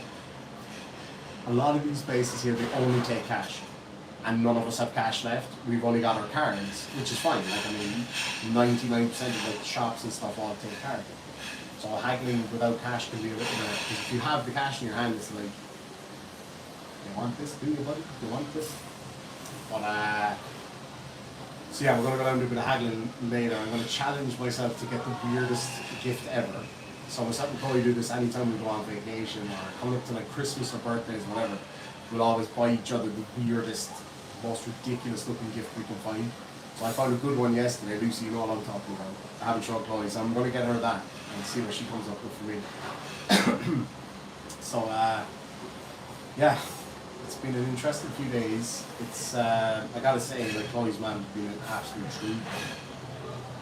a lot of these places here they only take cash, and none of us have cash left. We've only got our cards, which is fine. Like I mean, 99% of like the shops and stuff all take cards. So haggling without cash can be a little bit. Because if you have the cash in your hand, it's like. You want this, do you, buddy? You want this? But, so yeah, we're going to go down and do a bit of haggling later. I'm going to challenge myself to get the weirdest gift ever. So myself and Chloe do this anytime we go on vacation or coming up to like Christmas or birthdays, whatever. We'll always buy each other the weirdest, most ridiculous looking gift we can find. So I found a good one yesterday. Lucy, you know what I'm talking about. I haven't shown Chloe, so I'm going to get her that and see what she comes up with for me. So, yeah. It's been an interesting few days. It's, I gotta say, like Chloe's mom has been an absolute treat.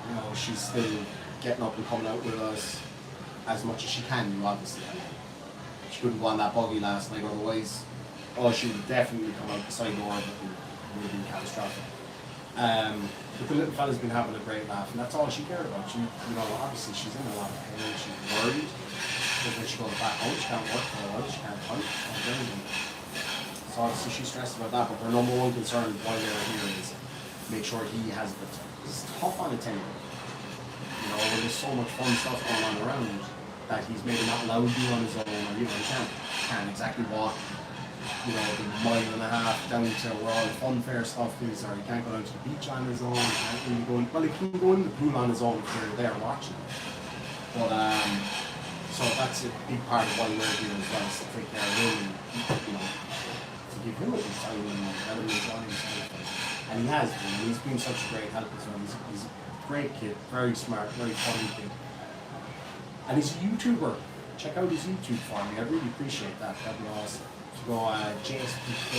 You know, she's still getting up and coming out with us as much as she can do, obviously. She couldn't go on that buggy last night, otherwise, she would definitely come out the side door, but it would have been catastrophic. But the little fella's been having a great laugh, and that's all she cared about. She, you know, obviously she's in a lot of pain, she's worried. Because when she goes back home, she can't work for a while, she can't hunt, she can't do anything. So obviously she's stressed about that, but her number one concern while they're here is make sure he has a good time. It's tough on a 10-year-old. You know, when there's so much fun stuff going on around that he's maybe not allowed to do on his own, or you know, he can't exactly walk, you know, the mile and a half down to where all the fun fair stuff is, or he can't go down to the beach on his own, he can't really go in, well, he can go in the pool on his own if you're there watching. But so that's a big part of why we're here as well, is to take care of him, and, you know, give him a good time and let him enjoy himself. And he has been, and he's been such a great help as well. He's a great kid, very smart, very funny kid. And he's a YouTuber. Check out his YouTube for me, I'd really appreciate that, that'd be awesome. If you go JSPK.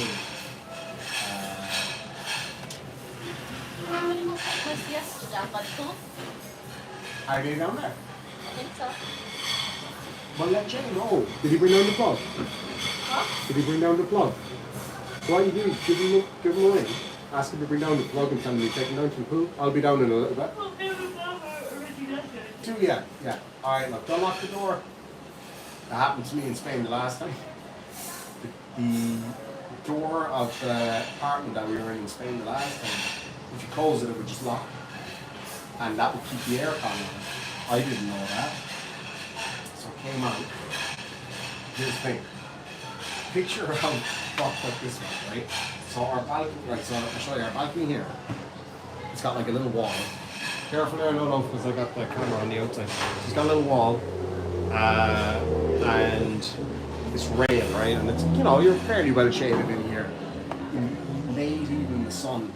Was yesterday by the pool? Are they down there? I think so. Well, let Jay know. Did he bring down the plug? Huh? Did he bring down the plug? So what you do, give him a ring. Ask him to bring down the plug and tell him to take him down to the pool. I'll be down in a little bit. Yeah. Alright, look, don't lock the door. That happened to me in Spain the last time. The door of the apartment that we were in Spain the last time, if you close it, it would just lock. And that would keep the aircon on. I didn't know that. So it came out. Here's the thing. Picture how fucked up this was, right? So our balcony, right, so I'll show you our balcony here. It's got like a little wall. Careful there, no, because I got the camera on the outside. So it's got a little wall, and this rail, right? And it's, you know, you're fairly well shaded in here. Late even the sun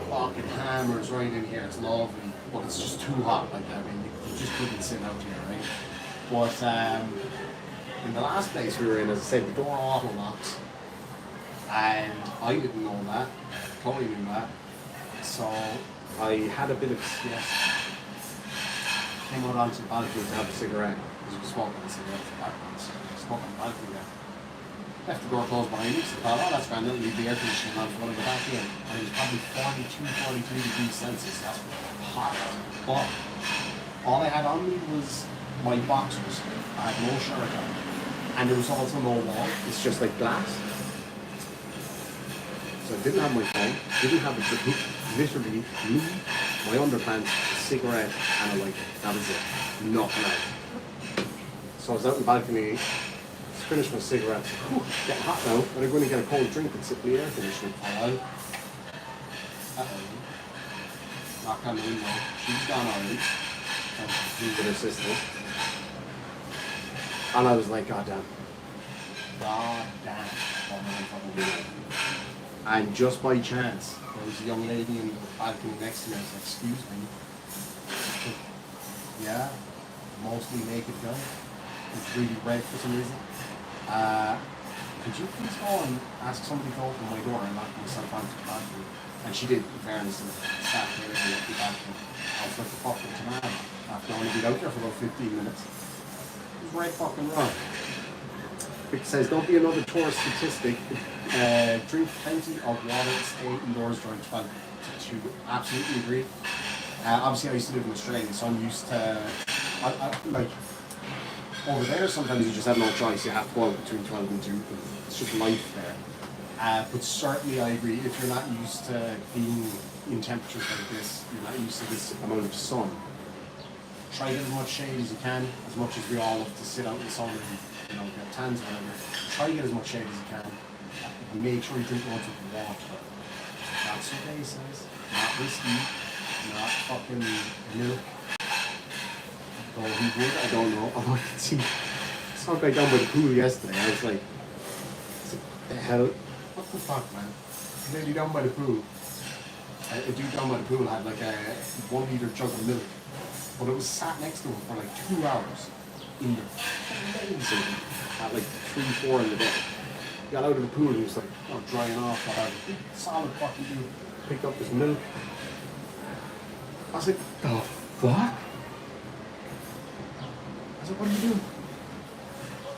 fucking hammers right in here. It's lovely, but it's just too hot. Like, I mean, you just couldn't sit out here, right? But in the last place we were in, as I said, the door auto locks, and I didn't know that. Chloe knew that, so I had a bit of siesta. Came out onto the balcony to have a cigarette because we were smoking a cigarette at the background. So I smoked on the balcony there. Left the door closed behind me, so I thought, oh, that's grand, I'll leave the air conditioning on for when I go back in. And it was probably 42, 43 degrees Celsius. That's hot. But all I had on me was my boxers. I had no shirt on. And there was also no wall, it's just like glass. So I didn't have my phone, didn't have a drink, literally me, my underpants, a cigarette, and a lighter. That was it. Nothing else. So I was out in the balcony, finished my cigarette, getting hot now, and I'm going to get a cold drink and sit in the air conditioning for a while. Knocked on the window, she's gone already. She's with her sister. And I was like, God damn. God damn. What am I fucking doing? And just by chance, there was a young lady in the balcony next to me. I was like, excuse me. Yeah, mostly naked guy. It's really red for some reason. Could you please go and ask somebody to open my door and lock myself onto the balcony? And she did, in fairness, and sat there and looked the balcony. I was like, the fucking man. After only been out there for about 15 minutes. It was right fucking wrong. It says, don't be another tourist statistic. Drink plenty of water, stay indoors during 12 to 2. Absolutely agree. Obviously, I used to live in Australia, so I'm used to, like, over there, sometimes you just have no choice. You have to go out between 12 and 2. It's just life there. But certainly, I agree. If you're not used to being in temperatures like this, you're not used to this amount of sun. Try to get as much shade as you can. As much as we all love to sit out in the sun and get tans or whatever. Try to get as much shade as you can. Make sure you drink lots of water. That's what they says. Not whiskey. Not fucking milk. Or he would, I don't know. I can see. I saw a guy down by the pool yesterday. I was like, what the hell? What the fuck, man? A lady down by the pool. A dude down by the pool had like a 1 liter jug of milk. But it was sat next to him for like 2 hours in the amazing at like 3, 4 in the day. He got out of the pool and he was like, drying off. Solid fucking dude. Picked up his milk. I was like, the fuck? I was like, what are you doing?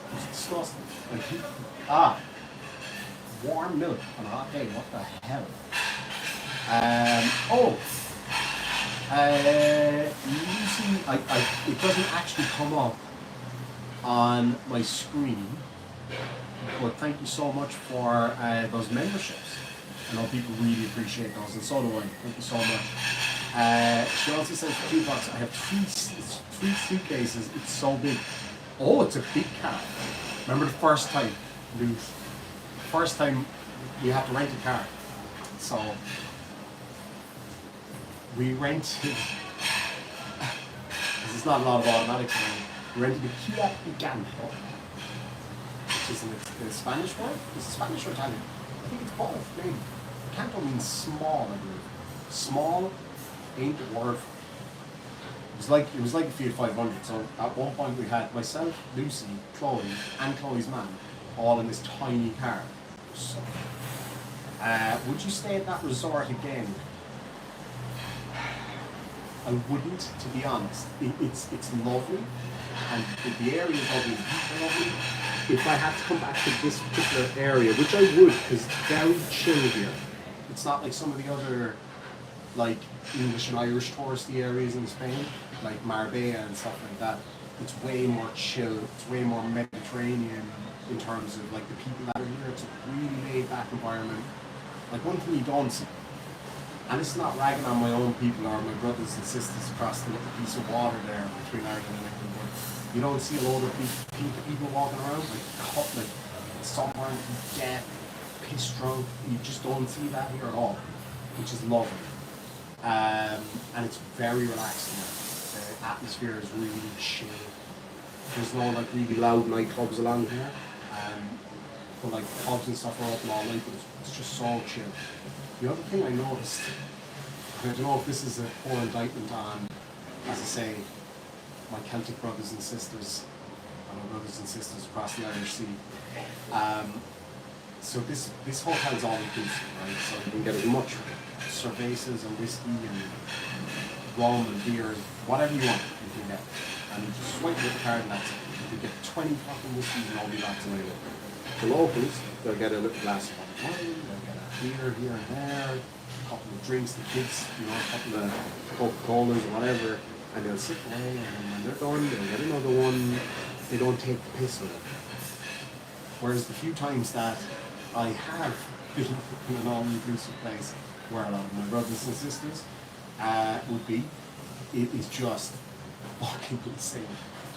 It was disgusting. Like, warm milk on a hot day, what the hell? You see, it doesn't actually come up on my screen, but thank you so much for those memberships. I know people really appreciate those, and so do I. Thank you so much. She also says for $2, I have three suitcases. It's so big. Oh, it's a big car. Remember the first time, Luke? First time you have to rent a car. So we rented. There's not a lot of automatics around. We rented a Kia Picanto, which is the Spanish word. Is it Spanish or Italian? I think it's both. Maybe. Picanto means small, I believe. Small ain't the word. It was like a Fiat 500. So at one point we had myself, Lucy, Chloe, and Chloe's man all in this tiny car. So, would you stay at that resort again? I wouldn't, to be honest. It's lovely, and the area is lovely, the people are lovely. If I had to come back to this particular area, which I would, because it's very chill here. It's not like some of the other, like, English and Irish touristy areas in Spain, like Marbella and stuff like that. It's way more chill, it's way more Mediterranean in terms of, like, the people that are here. It's a really laid-back environment. Like, one thing you don't see, and it's not ragging on my own people or my brothers and sisters across the little piece of water there between Ireland and England, but you don't see a load of people walking around, like sunburned to death, piss drunk. You just don't see that here at all, which is lovely. And it's very relaxing. The atmosphere is really chill. There's no like really loud nightclubs along here, but like pubs and stuff are open all night, but it's just so chill. The other thing I noticed, and I don't know if this is a poor indictment on, as I say, my Celtic brothers and sisters, and my brothers and sisters across the Irish Sea. So this hotel is all inclusive, right? So you can get as much cervezas and whiskey and rum and beer, whatever you want, you can get. And you just swipe with the card and that's it. You can get 20 fucking whiskeys and all be vaccinated. The locals, they'll get a little glass of wine, they'll get a beer here and there, a couple of drinks, the kids, a couple of Coca-Colas or whatever, and they'll sit away, and when they're done, they'll get another one. They don't take the piss with it. Whereas the few times that I have been in an all-inclusive place where a lot of my brothers and sisters would be, it is just fucking insane.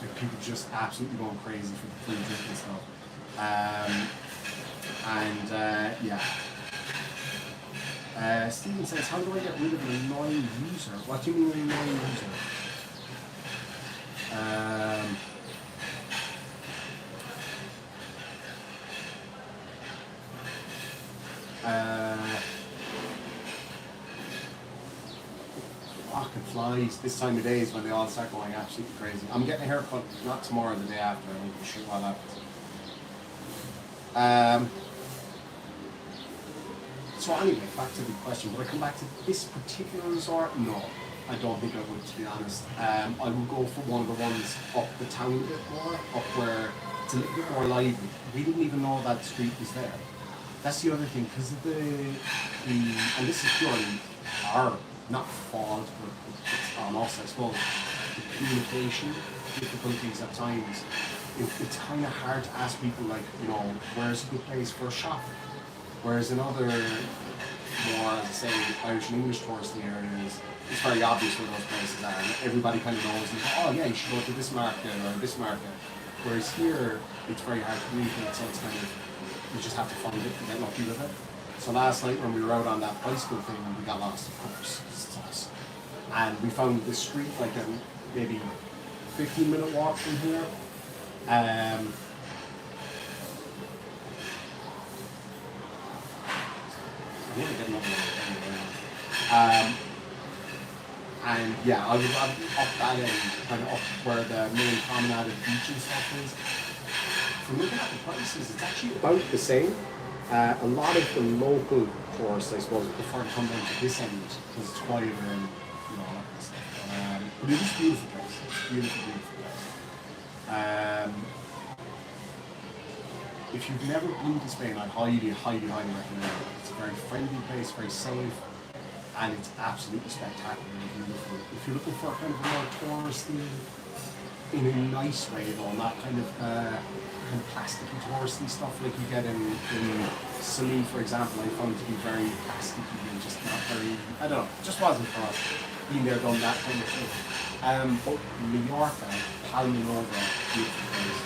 Like people just absolutely going crazy for the free drink and stuff. Stephen says, how do I get rid of an annoying user? What do you mean an annoying user? fucking flies. This time of day is when they all start going absolutely crazy. I'm getting a haircut not tomorrow, the day after. I don't give a shit what happens. So anyway, back to the question. Would I come back to this particular resort? No, I don't think I would, to be honest. I would go for one of the ones up the town a bit more, up where it's a little bit more lively. We didn't even know that street was there. That's the other thing, because of the and this is purely our, not fault, but it's on us, I suppose, the communication difficulties at times. It's kind of hard to ask people, like, you know, where's a good place for a shop? Whereas in other more, as I say, Irish and English touristy areas, it's very obvious where those places are, and everybody kind of knows, and, oh yeah, you should go to this market or this market. Whereas here, it's very hard to communicate, so it's kind of, you just have to find it and get lucky with it. So last night when we were out on that bicycle thing, we got lost, of course, it's us. And we found this street like a maybe 15-minute walk from here. I need to get another one. And yeah, I was up that end, kind of up where the main promenade and beach and stuff is. From looking at the prices, it's actually about the same. A lot of the local tourists, I suppose, prefer to come down to this end because it's quieter and, you know, all that kind of stuff. But it is a beautiful place. It's a beautiful, beautiful place. If you've never been to Spain, I'd highly, highly, highly recommend it. It's a very friendly place, very safe, and it's absolutely spectacular and beautiful. If you're looking for kind of a more touristy, in a nice way though, not kind of plasticky touristy stuff like you get in Salou, for example, I found to be very plasticky and just not very, I don't know, just wasn't for us. Been there, done that kind of thing. But Mallorca, Palma Nova, beautiful place.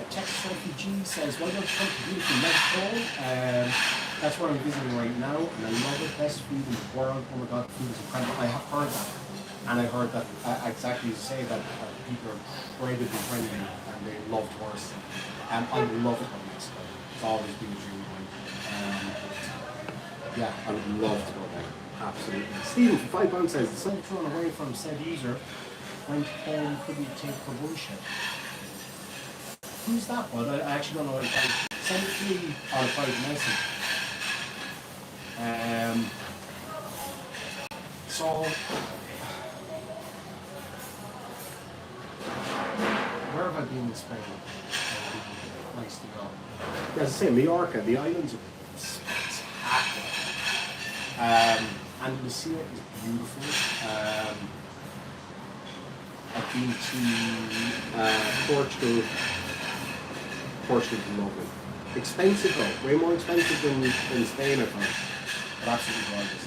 Texas Refugee says, why don't you come to beautiful Mexico? That's where I'm visiting right now, and I love it. Best food in the world. Oh my god, the food is incredible. I have heard that. And I heard that exactly as you say, that people are incredibly friendly and they love tourists. I love it in Mexico. It's always been a dream of mine. Yeah, I would love to go there. Absolutely. Stephen, for £5 says, the son thrown away from said user went home, couldn't take for bullshit. Who's that one? I actually don't know what it's like. Send it to me on a private message. So, where have I been in Spain? Nice to go. As I say, Mallorca, the islands are spectacular. Andalusia is beautiful. I've been to Portugal. Portugal's lovely. Expensive though, way more expensive than Spain, I found. But absolutely gorgeous.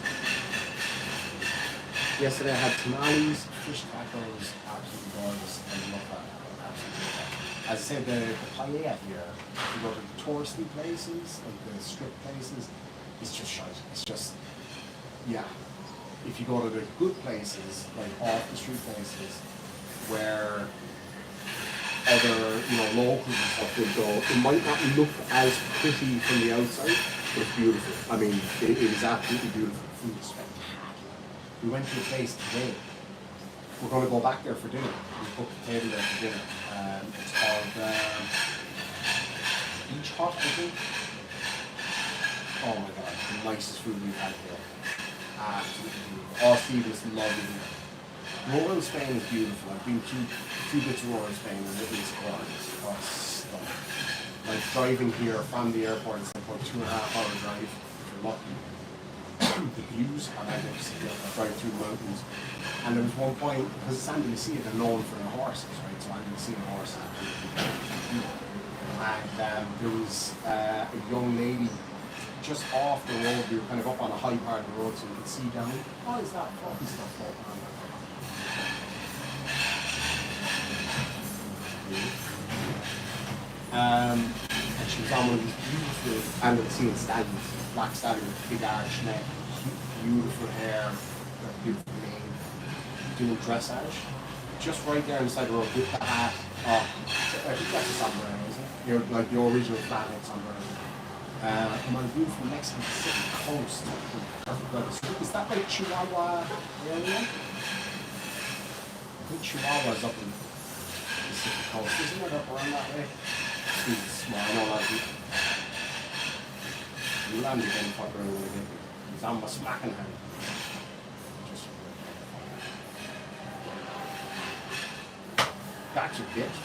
Yesterday I had tamales, fish tacos, absolutely gorgeous. I love that. Absolutely love that. As I said, the paella here, if you go to the touristy places, like the strip places, it's just shite. It's just, yeah. If you go to the good places, like off the street places, where other, you know, locals and stuff would go, it might not look as pretty from the outside, but it's beautiful. I mean, it is absolutely beautiful. Food is spectacular. We went to a place today. We're going to go back there for dinner. We booked a table there for dinner. It's called Beach Hut, I think. Oh my god, the nicest food we've had here. Absolutely beautiful. All Steve is lovely. Rural Spain is beautiful. I've been to two bits of rural Spain and it is gorgeous. Oh, stunning. Like driving here from the airport, it's like about 2.5 hour drive if you're lucky. The views are magnificent. I drive through the mountains. And there was one point, because it's Andalusia, they're known for their horses, right? So Andalusian horses. And there was a young lady just off the road. We were kind of up on a high part of the road so you could see down. Oh, is that fucking stuff going on? And she was on one of these beautiful Andalusian stallions, black stallion with big arch neck, beautiful hair, beautiful mane, doing dressage. Just right there inside the road with the hat. I think that's a sombrero, isn't it? Like the original flathead sombrero. I'm on a route from Mexican Pacific Coast. Perfect weather. So is that like Chihuahua area? I think Chihuahua's up in the Pacific Coast, isn't it? Up around that way? It's small, I know a lot of people. You land again, fuck around with it. He's on my smacking hand. Just gotcha, bitch.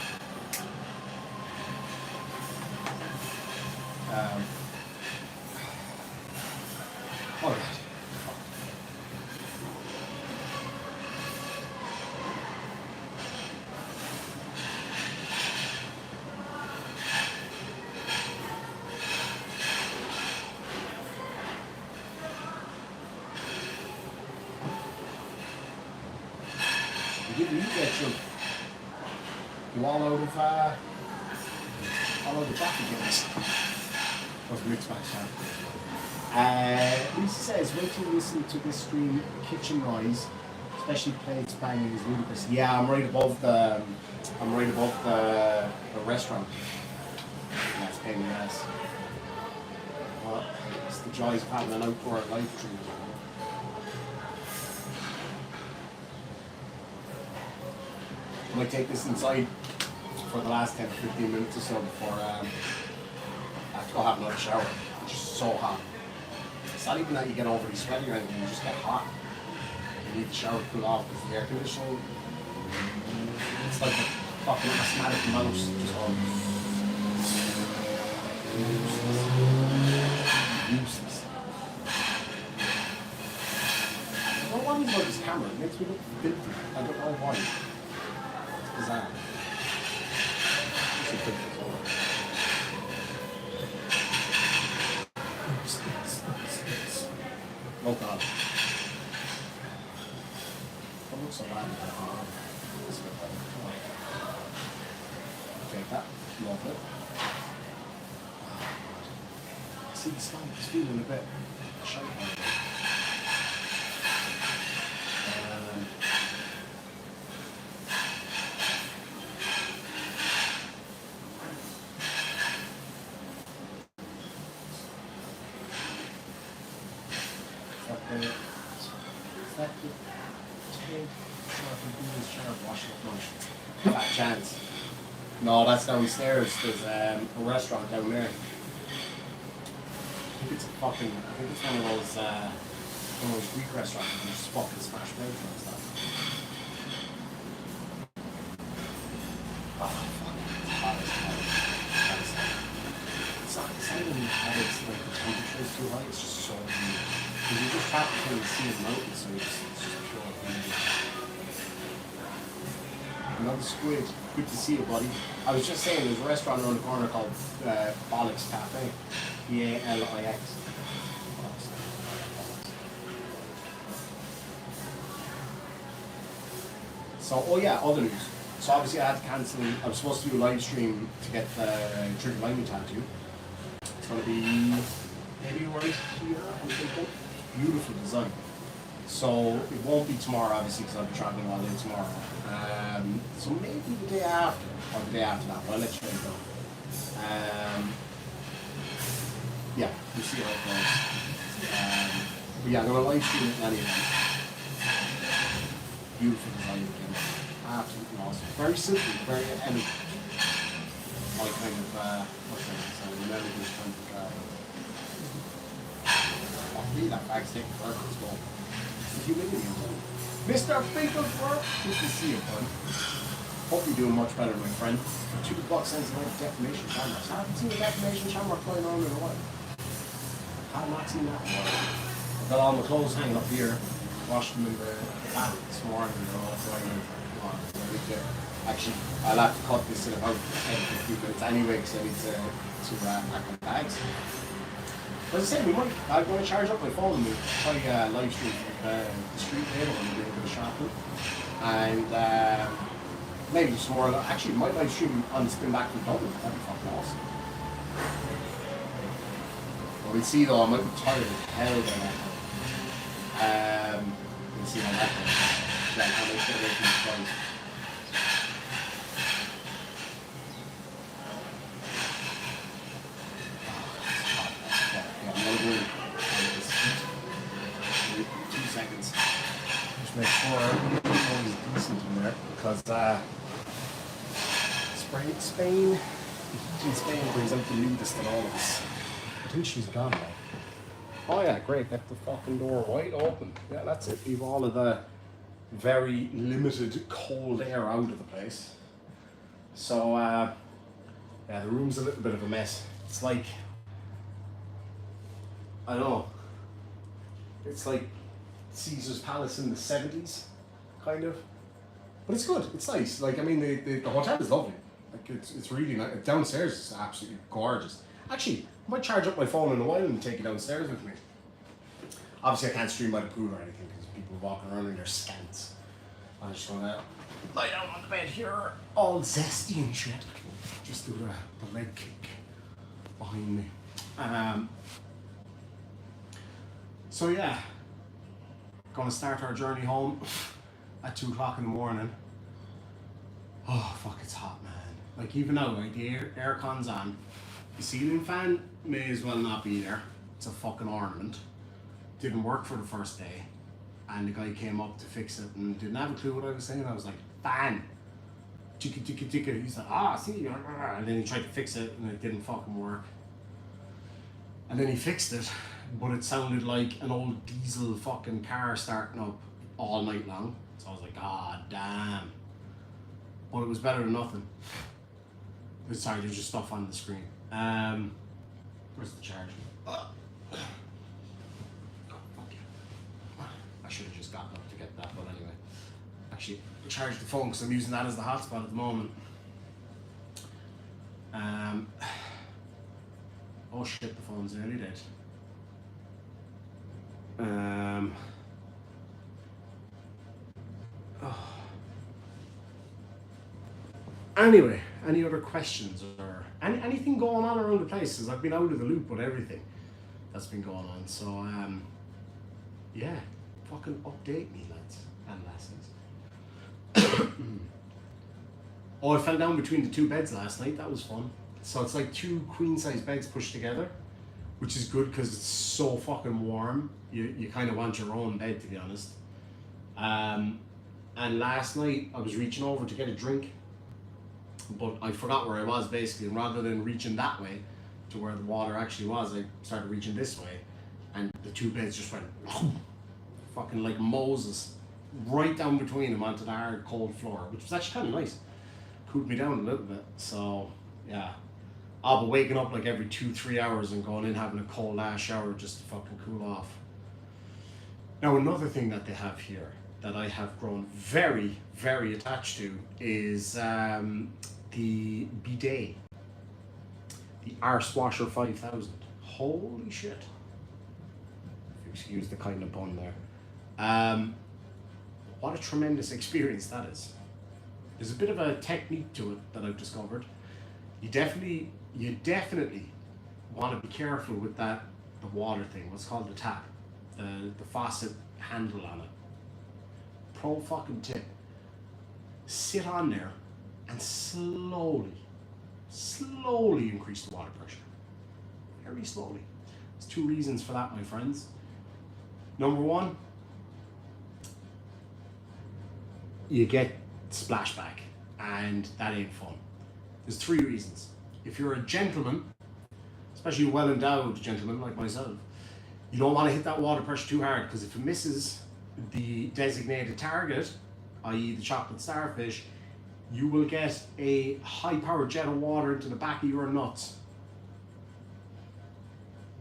All right. You get your wall out of traffic gas. Of mixed match Lisa says, wait till you listen to this stream, kitchen noise, especially plates banging is ludicrous. Yeah, I'm right above the restaurant. That's pain in the ass. Well, it's the joys of having an outdoor live stream. I might take this inside for the last 10 or 15 minutes or so before I have to go have another shower. It's just so hot. It's not even that you get overly sweaty or anything, you just get hot. You need the shower to cool off because the air conditioning, it's like a fucking asthmatic mouse just on. Useless. I don't want to use this camera, it makes me look filthy. I don't know why. It's bizarre. Oh god. That looks so bad. This is a bit better. Take that. Love it. See the stomach is feeling a bit shy. Fat chance. No, that's downstairs. There's a restaurant down there. I think it's one of those Greek restaurants and just fucking smash burgers and stuff. Oh fuck, it's hot as hell. It's not even hot, it's like the temperature is too high, it's just so humid. Because you just have to kind of see the mountains, so it's just pure humidity. Another squid. Good to see you, buddy. I was just saying, there's a restaurant around the corner called Bollocks Cafe. Balix. So, oh yeah, other news. So obviously I had to cancel. I was supposed to do a live stream to get the Trigger Lightning tattoo. It's going to be maybe right here, I'm thinking. Beautiful design. So it won't be tomorrow, obviously, because I'll be traveling all day tomorrow. So maybe the day after, or the day after that, but I'll let you know. Yeah, we'll see how it goes. But yeah, I'm going to live stream it in any event. Beautiful design again. Absolutely awesome. Very simple, very elegant. My kind of, what kind of design, an elegant kind of, really that bag's taking forever as well. Humidity. Mr. Finkelberg, good to see you, bud. Hope you're doing much better, my friend. For $2 cents a night, defamation cameras. I haven't seen a defamation camera flying around in a while. I have not seen that in a while. I've got all my clothes hanging up here. Washed them in the bath this morning. They're all drying. Actually, I'll have to cut this in about 10-15 minutes anyway, because I need to pack my bags. As I said, I'm going to charge up my phone and we'll try live stream the street table and do a bit of shopping. And maybe some more. Actually, might live stream on the spin back from Dublin. That'd be fucking awesome. But we'll see though, I might be tired as hell by that. We'll see how that goes. Yeah, how they get away from the price. make sure everything is decent in there, because Spain, the heat in Spain brings out the nudist in all of us. I think she's gone now. Oh yeah, great, left the fucking door wide open. Yeah, that's it, leave all of the very limited cold air out of the place. So yeah, the room's a little bit of a mess. It's like, I don't know, it's like Caesar's Palace in the 70s, kind of. But it's good, it's nice. Like, I mean, the hotel is lovely. Like, it's really nice. Downstairs is absolutely gorgeous. Actually, I might charge up my phone in a while and take it downstairs with me. Obviously, I can't stream by the pool or anything because people are walking around in their scants. I'm just gonna lie down on the bed here, all zesty and shit. Just do the leg kick behind me. So yeah, gonna start our journey home at 2 o'clock in the morning. Oh fuck, it's hot, man. Like, even now, like, the aircon's on. The ceiling fan may as well not be there. It's a fucking ornament. Didn't work for the first day. And the guy came up to fix it and didn't have a clue what I was saying. I was like, fan. Ticka ticka ticka. He's like, see. And then he tried to fix it and it didn't fucking work. And then he fixed it, but it sounded like an old diesel fucking car starting up all night long. So I was like, god damn. But it was better than nothing. Sorry, there's just stuff on the screen. Where's the charger? Oh, fuck yeah. I should have just gotten up to get that, but anyway. Actually, charge the phone because I'm using that as the hotspot at the moment. Oh shit, the phone's nearly dead. Oh. Anyway, any other questions or anything going on around the place? Because I've been out of the loop with everything that's been going on. So yeah, fucking update me, lads and lasses. Oh, I fell down between the 2 beds last night. That was fun. So it's like 2 queen-size beds pushed together, which is good because it's so fucking warm. You kind of want your own bed, to be honest. And last night I was reaching over to get a drink, but I forgot where I was basically, and rather than reaching that way to where the water actually was, I started reaching this way, and the 2 beds just went fucking like Moses right down between them onto the hard cold floor, which was actually kind of nice. Cooled me down a little bit. So yeah, I'll be waking up like every 2-3 hours and going in having a cold ass shower just to fucking cool off. Now, another thing that they have here that I have grown very, very attached to is the Bidet, the Arse Washer 5000. Holy shit! Excuse the kind of pun there. What a tremendous experience that is. There's a bit of a technique to it that I've discovered. You definitely want to be careful with the water thing. What's called the tap, the faucet handle on it. Pro fucking tip. Sit on there and slowly increase the water pressure. Very slowly. There's 2 reasons for that, my friends. Number 1, you get splashback, and that ain't fun. There's 3 reasons. If you're a gentleman, especially a well-endowed gentleman like myself, you don't want to hit that water pressure too hard, because if it misses the designated target, i.e. the chocolate starfish, you will get a high-powered jet of water into the back of your nuts.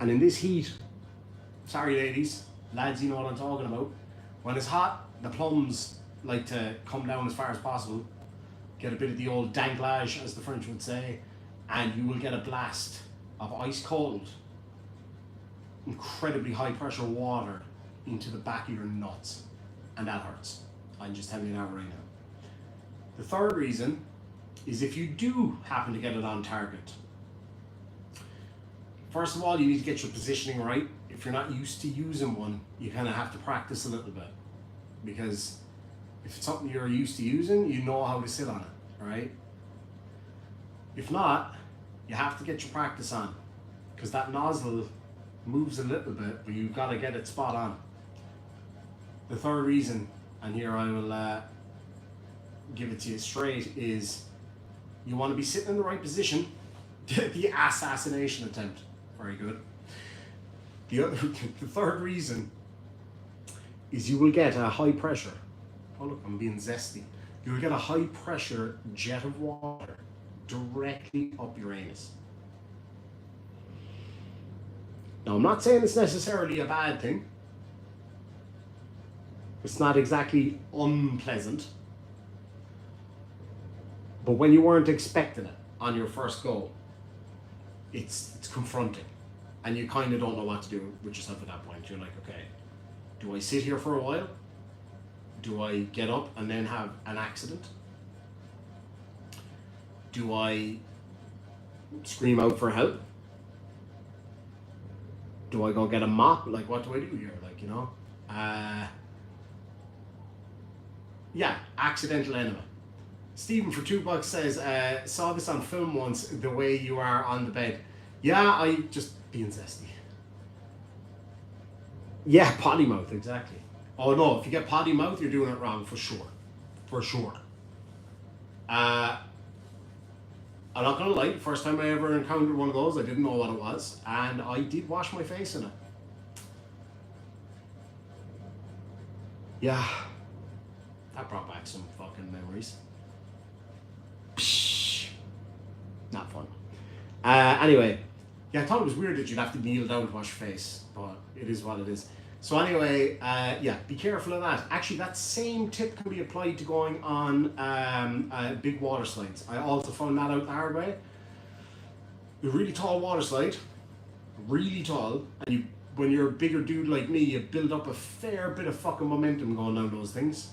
And in this heat, sorry ladies, lads, you know what I'm talking about. When it's hot, the plums like to come down as far as possible, get a bit of the old danglage, as the French would say, and you will get a blast of ice cold, incredibly high pressure water into the back of your nuts, and that hurts. I'm just telling you that right now. The third reason is if you do happen to get it on target. First of all, you need to get your positioning right. If you're not used to using one, you kind of have to practice a little bit, because if it's something you're used to using, you know how to sit on it, right? If not, you have to get your practice on, because that nozzle moves a little bit, but you've got to get it spot on. The third reason, and here I will give it to you straight, is you want to be sitting in the right position. The assassination attempt. Very good. The third reason is you will get a high pressure. Oh look, I'm being zesty. You will get a high pressure jet of water directly up your anus. Now I'm not saying it's necessarily a bad thing. It's not exactly unpleasant. But when you weren't expecting it on your first go, it's confronting. And you kind of don't know what to do with yourself at that point. You're like, okay, do I sit here for a while? Do I get up and then have an accident? Do I scream out for help? Do I go get a mop? Like, what do I do here? Like, you know? Yeah, accidental enema. Stephen for $2 says, saw this on film once, the way you are on the bed. Yeah, I just being zesty. Yeah, potty mouth, exactly. Oh no, if you get potty mouth, you're doing it wrong for sure. For sure. I'm not gonna lie, the first time I ever encountered one of those, I didn't know what it was, and I did wash my face in it. Yeah, that brought back some fucking memories. Psh, not fun. Anyway, yeah, I thought it was weird that you'd have to kneel down to wash your face, but it is what it is. So anyway, yeah, be careful of that. Actually, that same tip can be applied to going on big water slides. I also found that out the hard way. A really tall water slide, really tall, and when you're a bigger dude like me, you build up a fair bit of fucking momentum going down those things.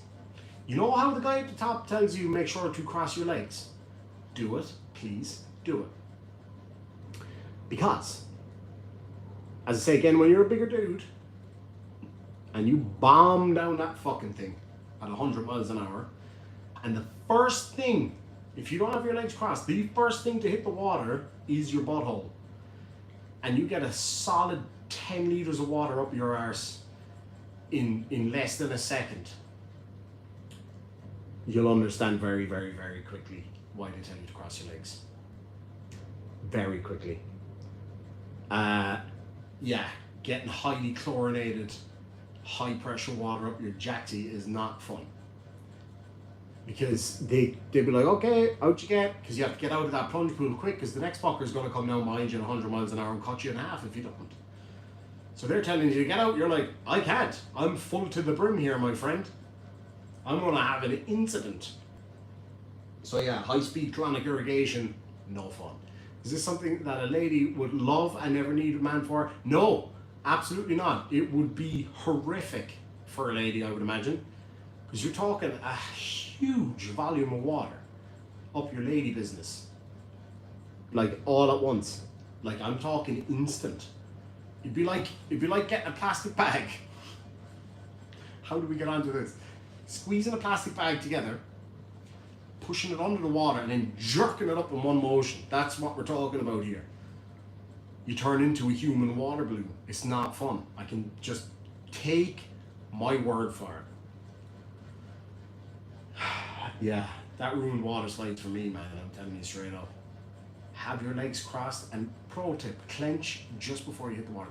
You know how the guy at the top tells you make sure to cross your legs? Do it, please, do it. Because, as I say again, when you're a bigger dude, and you bomb down that fucking thing at 100 miles an hour, and the first thing, if you don't have your legs crossed, the first thing to hit the water is your butthole. And you get a solid 10 litres of water up your arse in less than a second. You'll understand very, very, very quickly why they tell you to cross your legs. Very quickly. Yeah, getting highly chlorinated, high pressure water up your jacksie is not fun. Because they'd be like, okay, out you get, because you have to get out of that plunge pool quick, because the next fucker's going to come down behind you at 100 miles an hour and cut you in half if you don't. So they're telling you to get out, you're like, I can't. I'm full to the brim here, my friend. I'm going to have an incident. So yeah, high-speed colonic irrigation, no fun. Is this something that a lady would love and never need a man for? No, absolutely not. It would be horrific for a lady, I would imagine. Because you're talking a huge volume of water up your lady business. Like all at once. Like I'm talking instant. It'd be like getting a plastic bag. How do we get onto this? Squeezing a plastic bag together, pushing it under the water, and then jerking it up in one motion. That's what we're talking about here. You turn into a human water balloon. It's not fun. I can just take my word for it. Yeah, that ruined water slides for me, man. I'm telling you straight up. Have your legs crossed, and pro tip, clench just before you hit the water.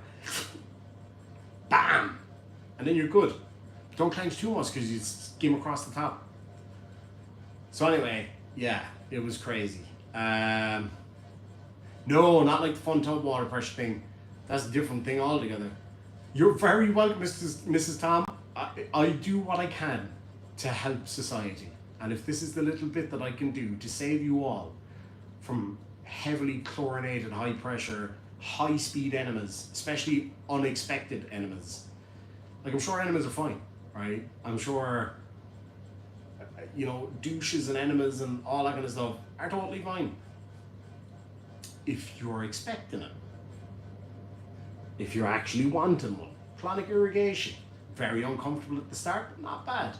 Bam! And then you're good. Don't clench too much because you skim across the top. So anyway, yeah, it was crazy. No, not like the fun tub water pressure thing. That's a different thing altogether. You're very welcome, Mrs. Tom. I do what I can to help society. And if this is the little bit that I can do to save you all from heavily chlorinated, high pressure, high speed enemas, especially unexpected enemas. Like I'm sure enemas are fine, right? I'm sure, you know, douches and enemas and all that kind of stuff are totally fine. If you're expecting it. If you're actually wanting one. Chronic irrigation, very uncomfortable at the start, but not bad.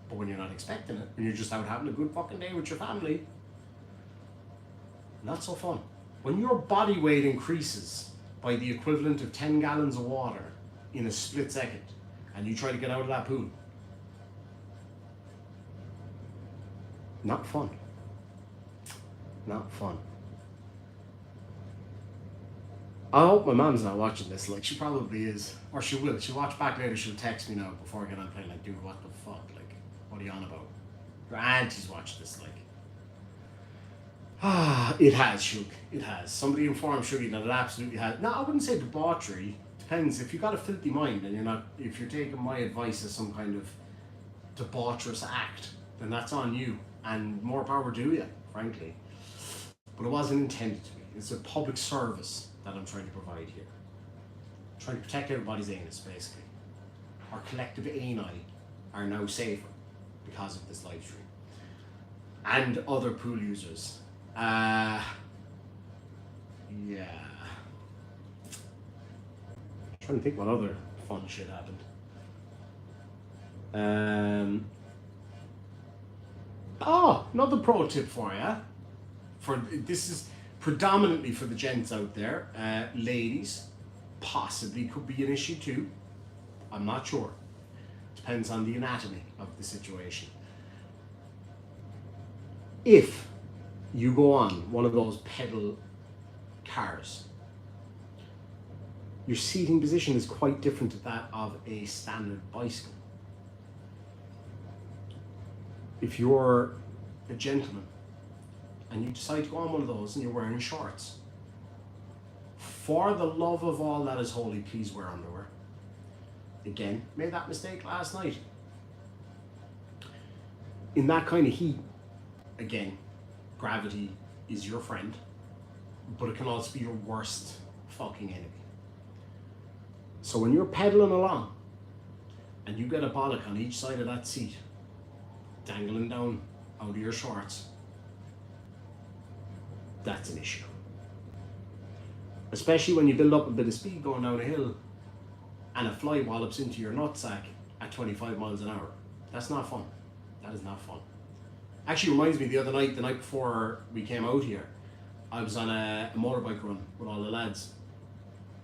But when you're not expecting it, and you're just out having a good fucking day with your family, not so fun. When your body weight increases by the equivalent of 10 gallons of water in a split second, and you try to get out of that pool, Not fun. Not fun. I hope my mom's not watching this. Like, she probably is. Or she will. She'll watch back later. She'll text me now before I get on the plane. Like, dude, what the fuck? Like, what are you on about? Your auntie's watched this. Like, it has, Shug. It has. Somebody informed Shuggy that it absolutely has. No, I wouldn't say debauchery. Depends. If you've got a filthy mind and you're not, if you're taking my advice as some kind of debaucherous act, then that's on you. And more power to you, frankly. But it wasn't intended to be. It's a public service that I'm trying to provide here. I'm trying to protect everybody's anus, basically. Our collective ani are now safer because of this live stream. And other pool users. Yeah. I'm trying to think what other fun shit happened. Another pro tip for you. This is predominantly for the gents out there. Ladies, possibly could be an issue too. I'm not sure. Depends on the anatomy of the situation. If you go on one of those pedal cars, your seating position is quite different to that of a standard bicycle. If you're a gentleman and you decide to go on one of those and you're wearing shorts, for the love of all that is holy, please wear underwear. Again, made that mistake last night. In that kind of heat, again, gravity is your friend, but it can also be your worst fucking enemy. So when you're pedaling along and you get a bollock on each side of that seat, dangling down out of your shorts, that's an issue. Especially when you build up a bit of speed going down a hill and a fly wallops into your nutsack at 25 miles an hour. That's not fun. That is not fun. Actually reminds me, the other night, the night before we came out here, I was on a motorbike run with all the lads.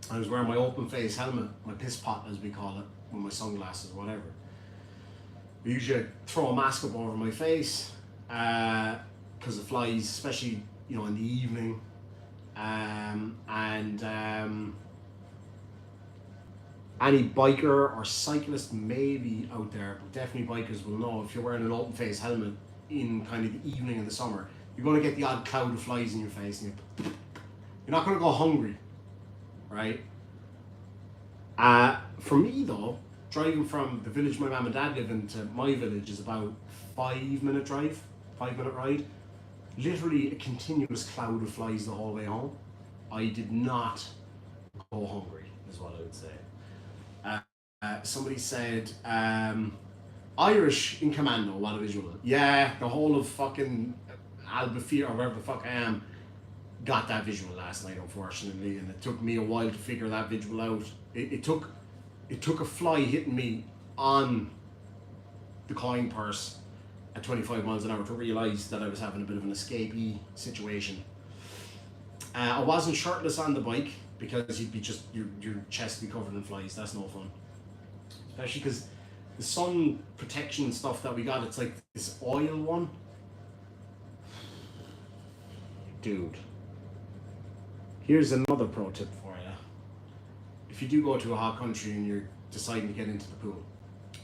I was wearing my open face helmet, my piss pot as we call it, with my sunglasses or whatever. I usually throw a mask up over my face because of flies, especially in the evening. Any biker or cyclist maybe out there, but definitely bikers will know, if you're wearing an open face helmet in kind of the evening in the summer, you're going to get the odd cloud of flies in your face and you're not going to go hungry, right? For me though, driving from the village my mum and dad live in to my village is about 5-minute ride. Literally a continuous cloud of flies the whole way home. I did not go hungry, is what I would say. Somebody said, Irish in commando, what a visual. Yeah, the whole of fucking Albufeira, or wherever the fuck I am, got that visual last night, unfortunately, and it took me a while to figure that visual out. It took a fly hitting me on the coin purse at 25 miles an hour to realise that I was having a bit of an escapee situation. I wasn't shirtless on the bike because you'd be just, your chest would be covered in flies. That's no fun. Especially because the sun protection stuff that we got, it's like this oil one. Dude. Here's another pro tip for you. If you do go to a hot country and you're deciding to get into the pool,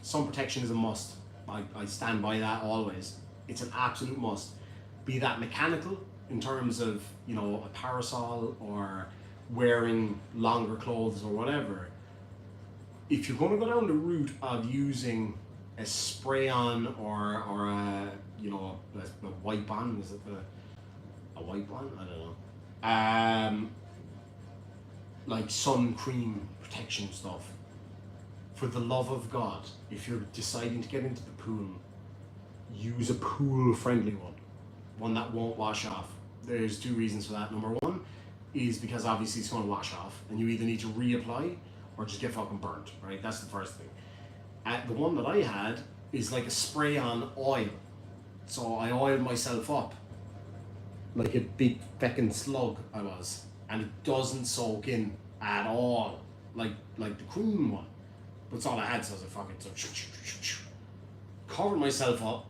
sun protection is a must. I stand by that always. It's an absolute must. Be that mechanical in terms of, a parasol or wearing longer clothes or whatever. If you're going to go down the route of using a spray-on or a wipe-on, is it a wipe-on? I don't know. Like sun cream protection stuff. For the love of God, if you're deciding to get into the pool, use a pool-friendly one that won't wash off. There's 2 reasons for that. Number 1 is because obviously it's going to wash off, and you either need to reapply or just get fucking burnt, right? That's the first thing. The one that I had is like a spray-on oil. So I oiled myself up like a big feckin' slug I was, and it doesn't soak in at all, like the cream one. But it's all I had, so I was like, fuck it. So covered myself up.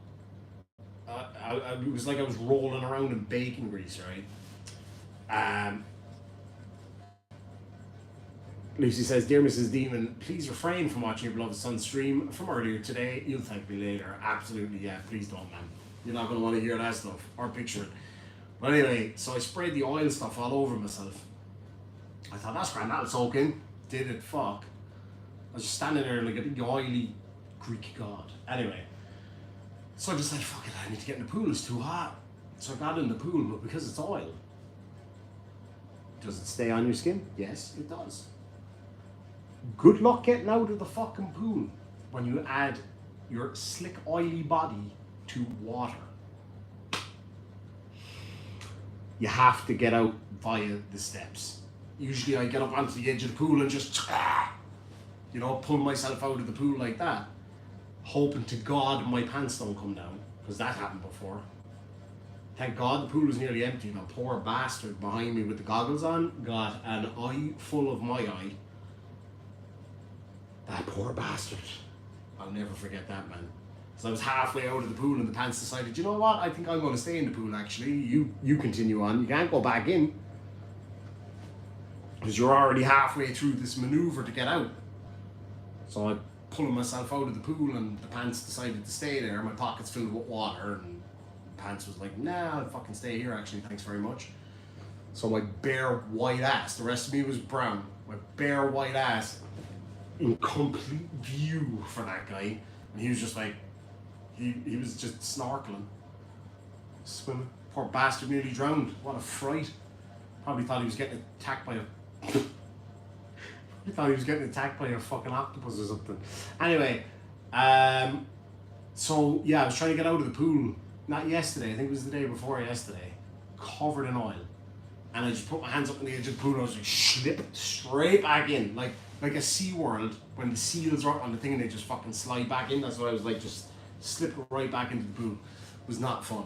it was like I was rolling around in bacon grease, right? Lucy says, "Dear Mrs. Demon, please refrain from watching your beloved son's stream from earlier today. You'll thank me later." Absolutely, yeah. Please don't, man. You're not going to want to hear that stuff or picture it. But anyway, so I sprayed the oil stuff all over myself. I thought, that's grand, that'll soak in. Did it, fuck. I was just standing there like a big oily Greek god. Anyway, so I just like, fuck it, I need to get in the pool, it's too hot. So I got in the pool, but because it's oil, does it stay on your skin? Yes, it does. Good luck getting out of the fucking pool when you add your slick, oily body to water. You have to get out via the steps. Usually I get up onto the edge of the pool and just, you know, pull myself out of the pool like that, hoping to God my pants don't come down, because that happened before. Thank God the pool was nearly empty, and a poor bastard behind me with the goggles on got an eye full of my eye. That poor bastard. I'll never forget that, man. So I was halfway out of the pool and the pants decided, you know what, I think I'm going to stay in the pool actually. You continue on. You can't go back in, because you're already halfway through this maneuver to get out. So I pulling myself out of the pool and the pants decided to stay there. My pockets filled with water and the pants was like, nah, I'll fucking stay here actually, thanks very much. So my bare white ass, the rest of me was brown, my bare white ass in complete view for that guy. And he was just like, he was just snorkeling, swimming. Poor bastard nearly drowned. What a fright. Probably thought he was getting attacked by a fucking octopus or something. Anyway, so yeah, I was trying to get out of the pool, not yesterday, I think it was the day before yesterday, covered in oil. And I just put my hands up on the edge of the pool and I was like, slip straight back in, like a SeaWorld when the seals are up on the thing and they just fucking slide back in. That's what I was like, just slip right back into the pool. It was not fun.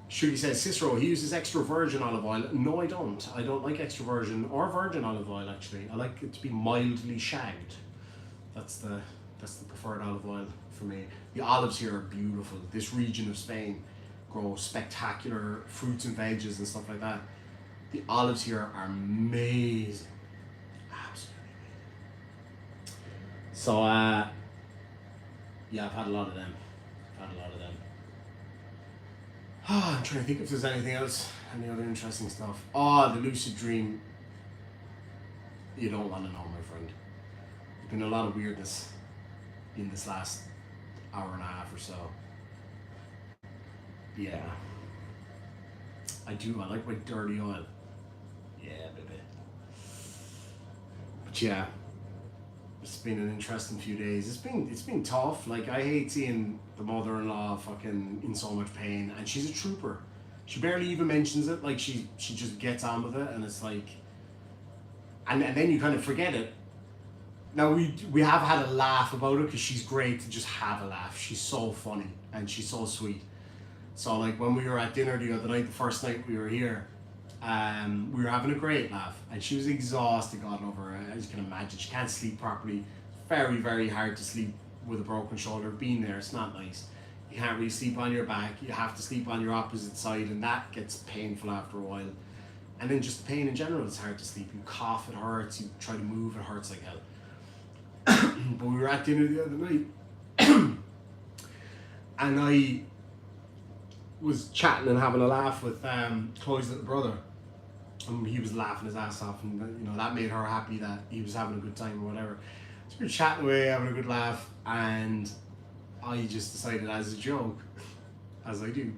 Shugi says, Cicero, he uses extra virgin olive oil. No, I don't. I don't like extra virgin or virgin olive oil actually. I like it to be mildly shagged. That's the preferred olive oil for me. The olives here are beautiful. This region of Spain grows spectacular fruits and veggies and stuff like that. The olives here are amazing. Absolutely amazing. So yeah, I've had a lot of them. I'm trying to think if there's anything else, any other interesting stuff. Oh, the lucid dream. You don't want to know, my friend. There's been a lot of weirdness in this last hour and a half or so. Yeah. I do, I like my dirty oil. Yeah, baby. But yeah, it's been an interesting few days. It's been tough. Like, I hate seeing the mother-in-law fucking in so much pain, and she's a trooper. She barely even mentions it. Like, she just gets on with it, and it's like, and then you kind of forget it. Now we have had a laugh about it because she's great to just have a laugh. She's so funny and she's so sweet. So like when we were at dinner the other night, the first night we were here, we were having a great laugh, and she was exhausted, God love her. As you can imagine, she can't sleep properly. Very, very hard to sleep with a broken shoulder. Being there, it's not nice. You can't really sleep on your back. You have to sleep on your opposite side, and that gets painful after a while. And then just the pain in general is hard to sleep. You cough, it hurts. You try to move, it hurts like hell. But we were at dinner the other night, and I was chatting and having a laugh with Chloe's little brother. And he was laughing his ass off, and you know that made her happy that he was having a good time or whatever. So we were chatting away, having a good laugh, and I just decided as a joke, as I do,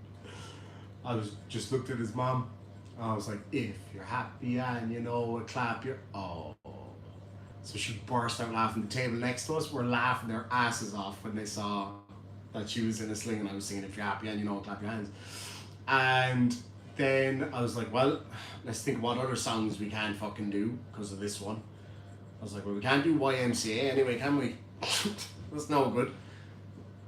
I was just looked at his mom, and I was like, if you're happy and you know a clap your oh. So she burst out laughing. The table next to us were laughing their asses off when they saw that she was in a sling and I was singing if you're happy and you know clap your hands. And then I was like, well, let's think what other songs we can fucking do because of this one. I was like, well, we can't do YMCA anyway, can we? That's no good.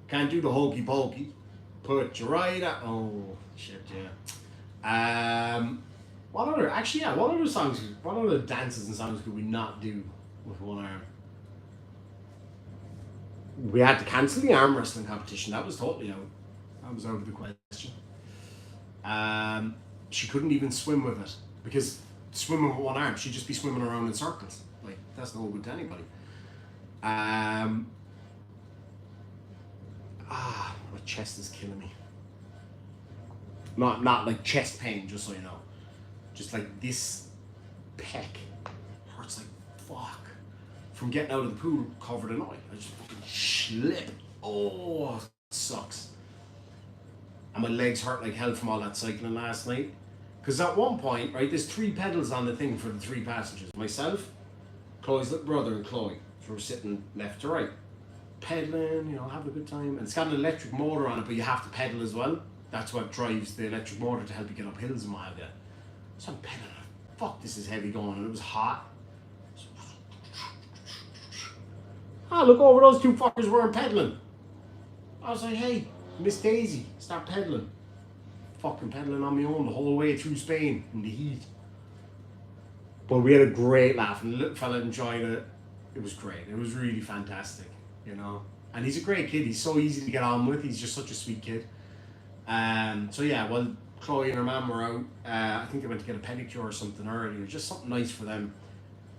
Can't do the hokey pokey. Put your right at oh shit, yeah. What other songs, what other dances and songs could we not do with one arm? We had to cancel the arm wrestling competition. That was totally out. That That was out of the question. She couldn't even swim with it because swimming with one arm, she'd just be swimming around in circles. Like, that's no good to anybody. My chest is killing me. Not like chest pain, just so you know. Just like this pec hurts like fuck. From getting out of the pool covered in oil. I just fucking slip. Oh, it sucks. And my legs hurt like hell from all that cycling last night. Because at one point, right, there's 3 pedals on the thing for the 3 passengers. Myself, Chloe's little brother and Chloe. So we're sitting left to right. Pedaling, you know, having a good time. And it's got an electric motor on it, but you have to pedal as well. That's what drives the electric motor to help you get up hills and what have you. So I'm pedaling. Fuck, this is heavy going. And it was hot. Look over, those 2 fuckers weren't pedaling. I was like, hey, Miss Daisy, start pedaling. Fucking pedaling on my own the whole way through Spain in the heat. But we had a great laugh and the little fella enjoyed it. It was great. It was really fantastic, you know. And he's a great kid. He's so easy to get on with. He's just such a sweet kid. So yeah, well, Chloe and her mum were out. I think they went to get a pedicure or something earlier. Just something nice for them.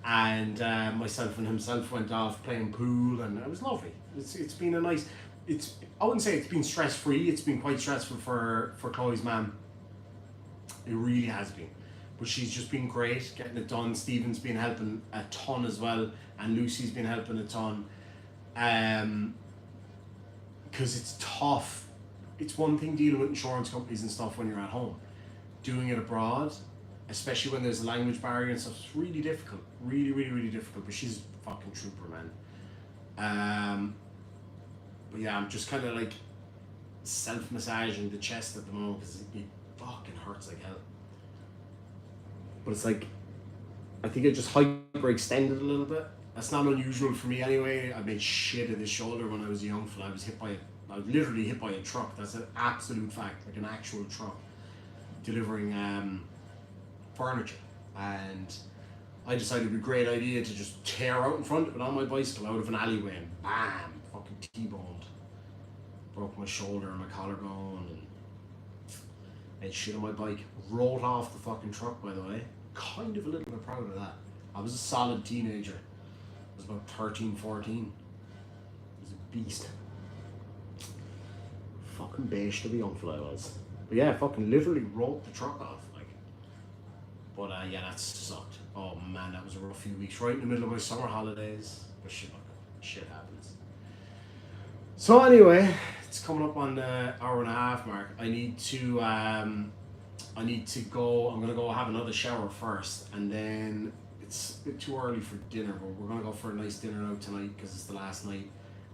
And myself and himself went off playing pool, and it was lovely. It's been a nice. I wouldn't say it's been stress free. It's been quite stressful for Chloe's mum. It really has been, but she's just been great getting it done. Stephen's been helping a ton as well, and Lucy's been helping a ton. Because it's tough. It's one thing dealing with insurance companies and stuff when you're at home. Doing it abroad, especially when there's a language barrier and stuff, it's really difficult. Really, really, really difficult. But she's a fucking trooper, man. But yeah, I'm just kind of like self-massaging the chest at the moment because it fucking hurts like hell. But it's like, I think I just hyperextended a little bit. That's not unusual for me anyway. I made shit of this shoulder when I was a young fella. I was literally hit by a truck. That's an absolute fact, like an actual truck delivering furniture. And I decided it would be a great idea to just tear out in front of it on my bicycle out of an alleyway and bam, fucking T-boned. Broke my shoulder and my collarbone and made shit on my bike. Rolled off the fucking truck, by the way. Kind of a little bit proud of that. I was a solid teenager. I was about 13, 14. I was a beast. Fucking beige of a young fella I was. But yeah, fucking literally rolled the truck off. But yeah, that sucked. Oh man, that was a rough few weeks. Right in the middle of my summer holidays. But shit happens. So anyway, it's coming up on the hour and a half mark. I need to go. I'm gonna go have another shower first, and then it's a bit too early for dinner. But we're gonna go for a nice dinner out tonight because it's the last night.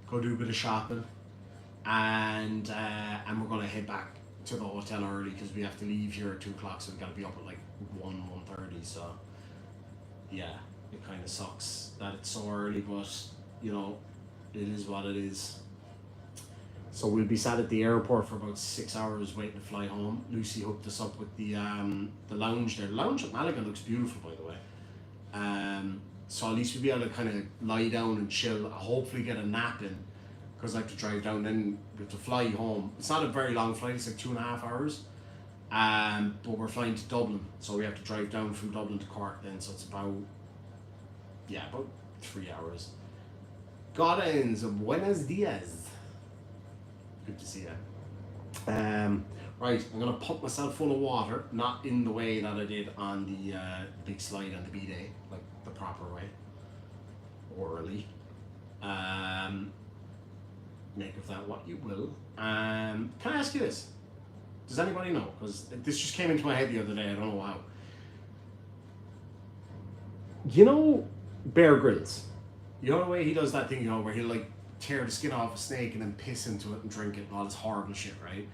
Go do a bit of shopping, and we're gonna head back to the hotel early because we have to leave here at 2 o'clock, so we gotta be up at like 1:30. So yeah, it kind of sucks that it's so early, but you know, it is what it is. So we'll be sat at the airport for about 6 hours waiting to fly home. Lucy hooked us up with the lounge there. The lounge at Malaga looks beautiful, by the way. So at least we'll be able to kind of lie down and chill. Hopefully get a nap in, because I have to drive down. Then we have to fly home. It's not a very long flight. It's like 2.5 hours. But we're flying to Dublin, so we have to drive down from Dublin to Cork then. So it's about 3 hours. Gardens, buenos dias. Good to see you. Right, I'm gonna pump myself full of water, not in the way that I did on the big slide on the Bidet, like the proper way, orally. Make of that what you will. Can I ask you this? Does anybody know? Because this just came into my head the other day. I don't know how. You know Bear Grylls? You know the way he does that thing, you know, where he'll like tear the skin off a snake and then piss into it and drink it and all this horrible shit, right?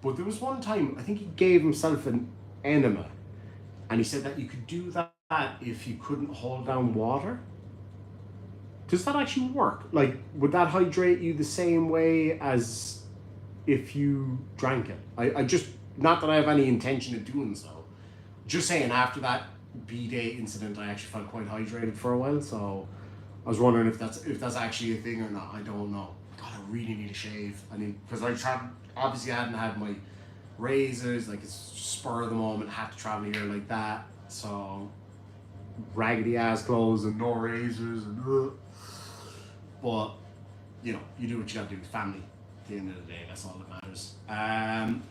But there was one time, I think he gave himself an enema, and he said that you could do that if you couldn't hold down water. Does that actually work? Like, would that hydrate you the same way as if you drank it? I just, not that I have any intention of doing so. Just saying, after that B-Day incident, I actually felt quite hydrated for a while, so I was wondering if that's actually a thing or not. I don't know. God, I really need a shave. I need, because obviously I hadn't had my razors, like it's spur of the moment, had to travel here like that. So raggedy ass clothes and no razors and but you know, you do what you gotta do with family at the end of the day, that's all that matters.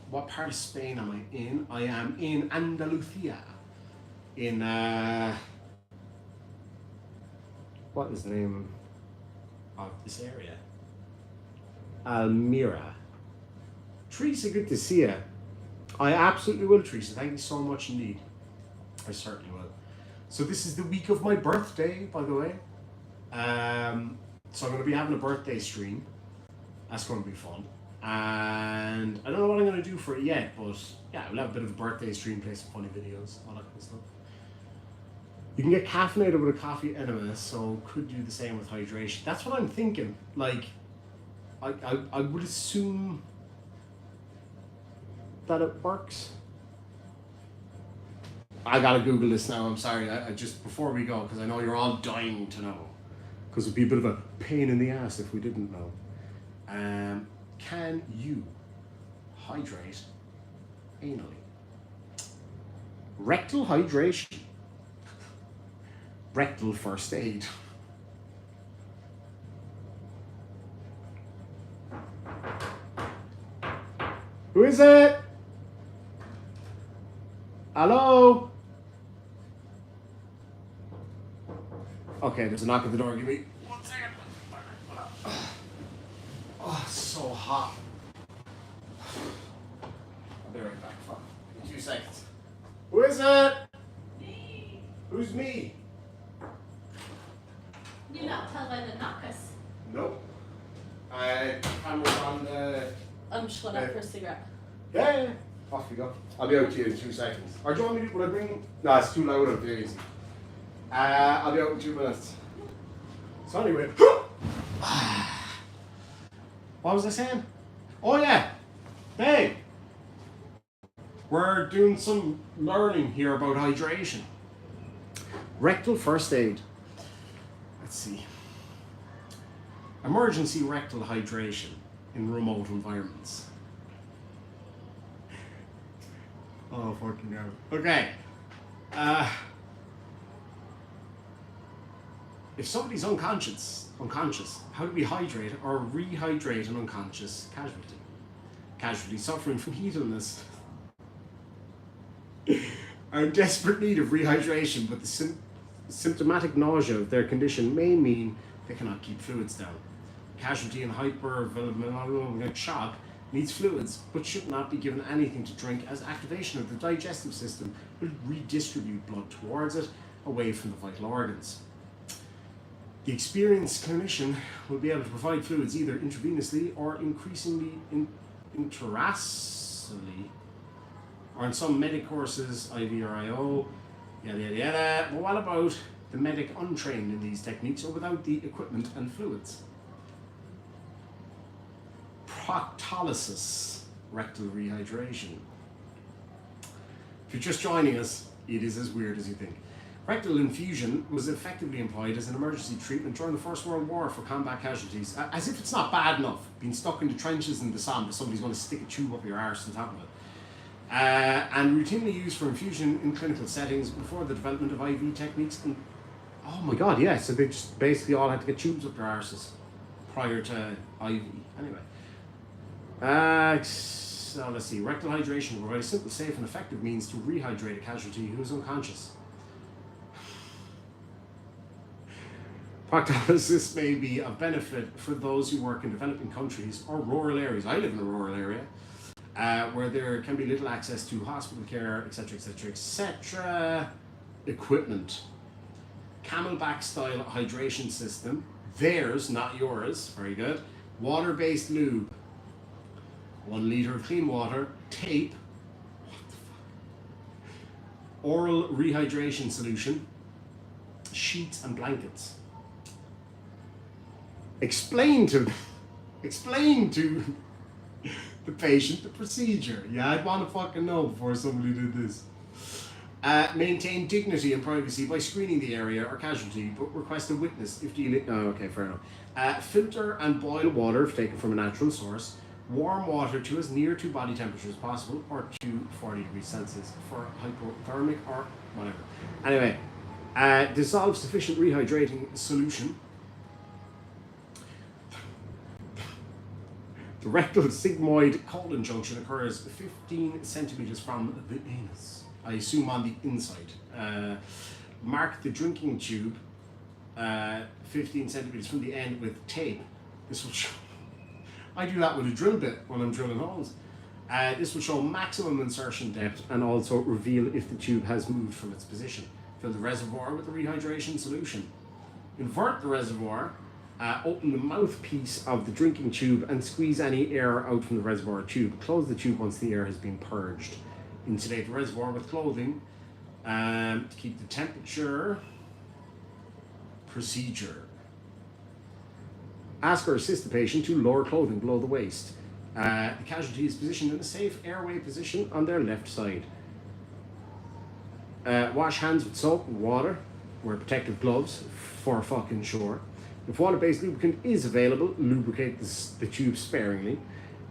What part of Spain am I in? I am in Andalusia. In what is the name of this area? Almira. Teresa, good to see you. I absolutely will, Teresa. Thank you so much indeed. I certainly will. So this is the week of my birthday, by the way. So I'm going to be having a birthday stream. That's going to be fun. And I don't know what I'm going to do for it yet, but yeah, we'll have a bit of a birthday stream, play some funny videos, all that kind of stuff. You can get caffeinated with a coffee enema, so could do the same with hydration. That's what I'm thinking. Like, I would assume that it works. I gotta Google this now, I'm sorry. I just, before we go, because I know you're all dying to know. Because it'd be a bit of a pain in the ass if we didn't know. Can you hydrate anally? Rectal hydration. Rectal first aid. Who is it? Hello? Okay, there's a knock at the door. Give me 1 second. Oh, it's so hot. I'll be right back. Fuck. In 2 seconds. Who is it? Me. Who's me? You not tell by the knockers. Nope. Camera's on the... I'm just going out for a cigarette. Yeah. Off we go. I'll be out to you in 2 seconds. Or do you want me to, will I bring... No, it's too loud up there, easy. I'll be out in 2 minutes. So anyway... What was I saying? Oh yeah! Hey! We're doing some learning here about hydration. Rectal first aid. Let's see. Emergency rectal hydration in remote environments. Oh, fucking hell. Okay. If somebody's unconscious, how do we hydrate or rehydrate an unconscious casualty? Casualty suffering from heat illness are in desperate need of rehydration, but the symptomatic nausea of their condition may mean they cannot keep fluids down. Casualty in hypervolemic shock needs fluids, but should not be given anything to drink, as activation of the digestive system will redistribute blood towards it, away from the vital organs. The experienced clinician will be able to provide fluids either intravenously or increasingly intrasally, or in some medic courses, IV or IO, yada yada yada. But what about the medic untrained in these techniques or without the equipment and fluids? Proctolysis, rectal rehydration. If you're just joining us, it is as weird as you think. Rectal infusion was effectively employed as an emergency treatment during the First World War for combat casualties, as if it's not bad enough, being stuck in the trenches in the Somme, that somebody's going to stick a tube up your arse on top of it. And routinely used for infusion in clinical settings before the development of IV techniques. And, oh my god, yeah, so they just basically all had to get tubes up their arses prior to IV. Anyway. So let's see. Rectal hydration will provide a simple, safe, and effective means to rehydrate a casualty who is unconscious. Proctolysis may be of benefit for those who work in developing countries or rural areas. I live in a rural area where there can be little access to hospital care, etc., etc., etc. Equipment. Camelback style hydration system. Theirs, not yours. Very good. Water-based lube. 1 liter of clean water. Tape. What the fuck? Oral rehydration solution. Sheets and blankets. Explain to the patient the procedure. Yeah, I'd want to fucking know before somebody did this. Maintain dignity and privacy by screening the area or casualty, but request a witness if dealing. Oh, okay, fair enough. Filter and boil water if taken from a natural source. Warm water to as near to body temperature as possible, or to 40 degrees Celsius for hypothermic or whatever. Anyway, dissolve sufficient rehydrating solution. The rectal sigmoid colon junction occurs 15 centimeters from the anus. I assume on the inside. Mark the drinking tube 15 centimeters from the end with tape. This will show. I do that with a drill bit when I'm drilling holes. This will show maximum insertion depth and also reveal if the tube has moved from its position. Fill the reservoir with the rehydration solution. Invert the reservoir. Open the mouthpiece of the drinking tube and squeeze any air out from the reservoir tube. Close the tube once the air has been purged. Insulate the reservoir with clothing to keep the temperature. Procedure. Ask or assist the patient to lower clothing below the waist. The casualty is positioned in a safe airway position on their left side. Wash hands with soap and water. Wear protective gloves for fucking sure. If water-based lubricant is available, lubricate the tube sparingly.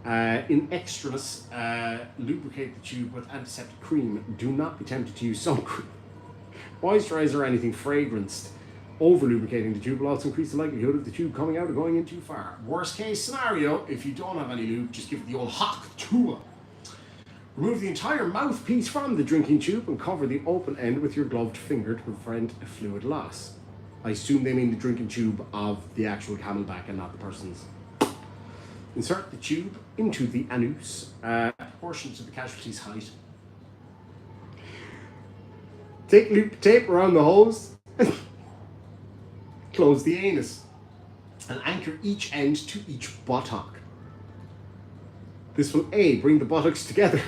In extremis, lubricate the tube with antiseptic cream. Do not be tempted to use sun cream. Moisturizer or anything fragranced. Over-lubricating the tube will also increase the likelihood of the tube coming out or going in too far. Worst case scenario, if you don't have any lube, just give it the old hock tour. Remove the entire mouthpiece from the drinking tube and cover the open end with your gloved finger to prevent fluid loss. I assume they mean the drinking tube of the actual camelback and not the person's. Insert the tube into the anus, proportion to the casualty's height. Take loop tape around the hose. Close the anus. And anchor each end to each buttock. This will A, bring the buttocks together.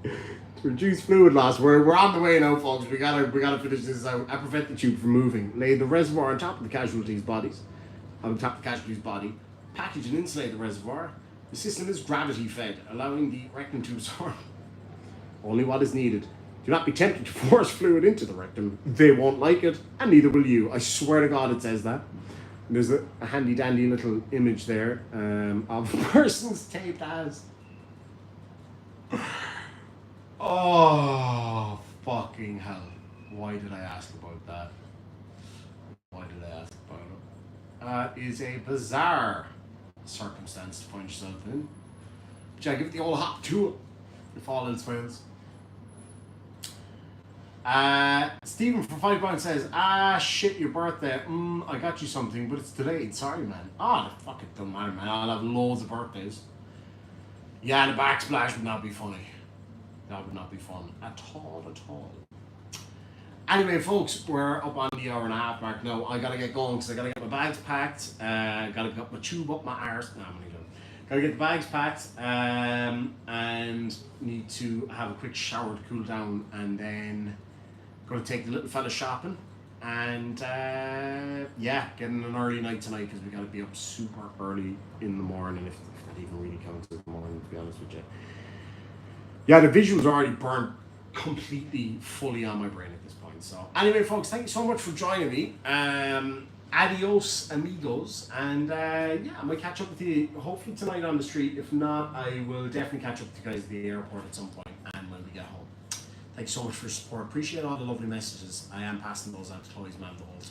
To reduce fluid loss. We're on the way now, folks. We gotta finish this out and prevent the tube from moving. Lay the reservoir on top of the casualty's bodies. On top of the casualty's body. Package and insulate the reservoir. The system is gravity fed, allowing the rectum to absorb only what is needed. Do not be tempted to force fluid into the rectum. They won't like it, and neither will you. I swear to God it says that. And there's a handy dandy little image there of a person's taped as. Oh, fucking hell. Why did I ask about that? Why did I ask about it? Is a bizarre circumstance to find yourself in. But yeah, give it the old hop to it, if all else fails. Stephen from 5 Pounds says, shit, your birthday. I got you something, but it's delayed. Sorry, man. The fuck it don't matter, man. I'll have loads of birthdays. Yeah, the backsplash would not be funny. That would not be fun at all, at all. Anyway, folks, we're up on the hour and a half mark now. I gotta get going because I gotta get my bags packed. Gotta get my tube up my arse. No, I'm only joking. Gotta get the bags packed and need to have a quick shower to cool down, and then gonna take the little fella shopping and getting an early night tonight because we gotta be up super early in the morning, if that even really counts as the morning, to be honest with you. Yeah, the visuals are already burnt completely, fully on my brain at this point. So anyway, folks, thank you so much for joining me. Adios, amigos. And I might catch up with you hopefully tonight on the street. If not, I will definitely catch up with you guys at the airport at some point and when we get home. Thanks so much for your support. Appreciate all the lovely messages. I am passing those out to Chloe's man the whole time.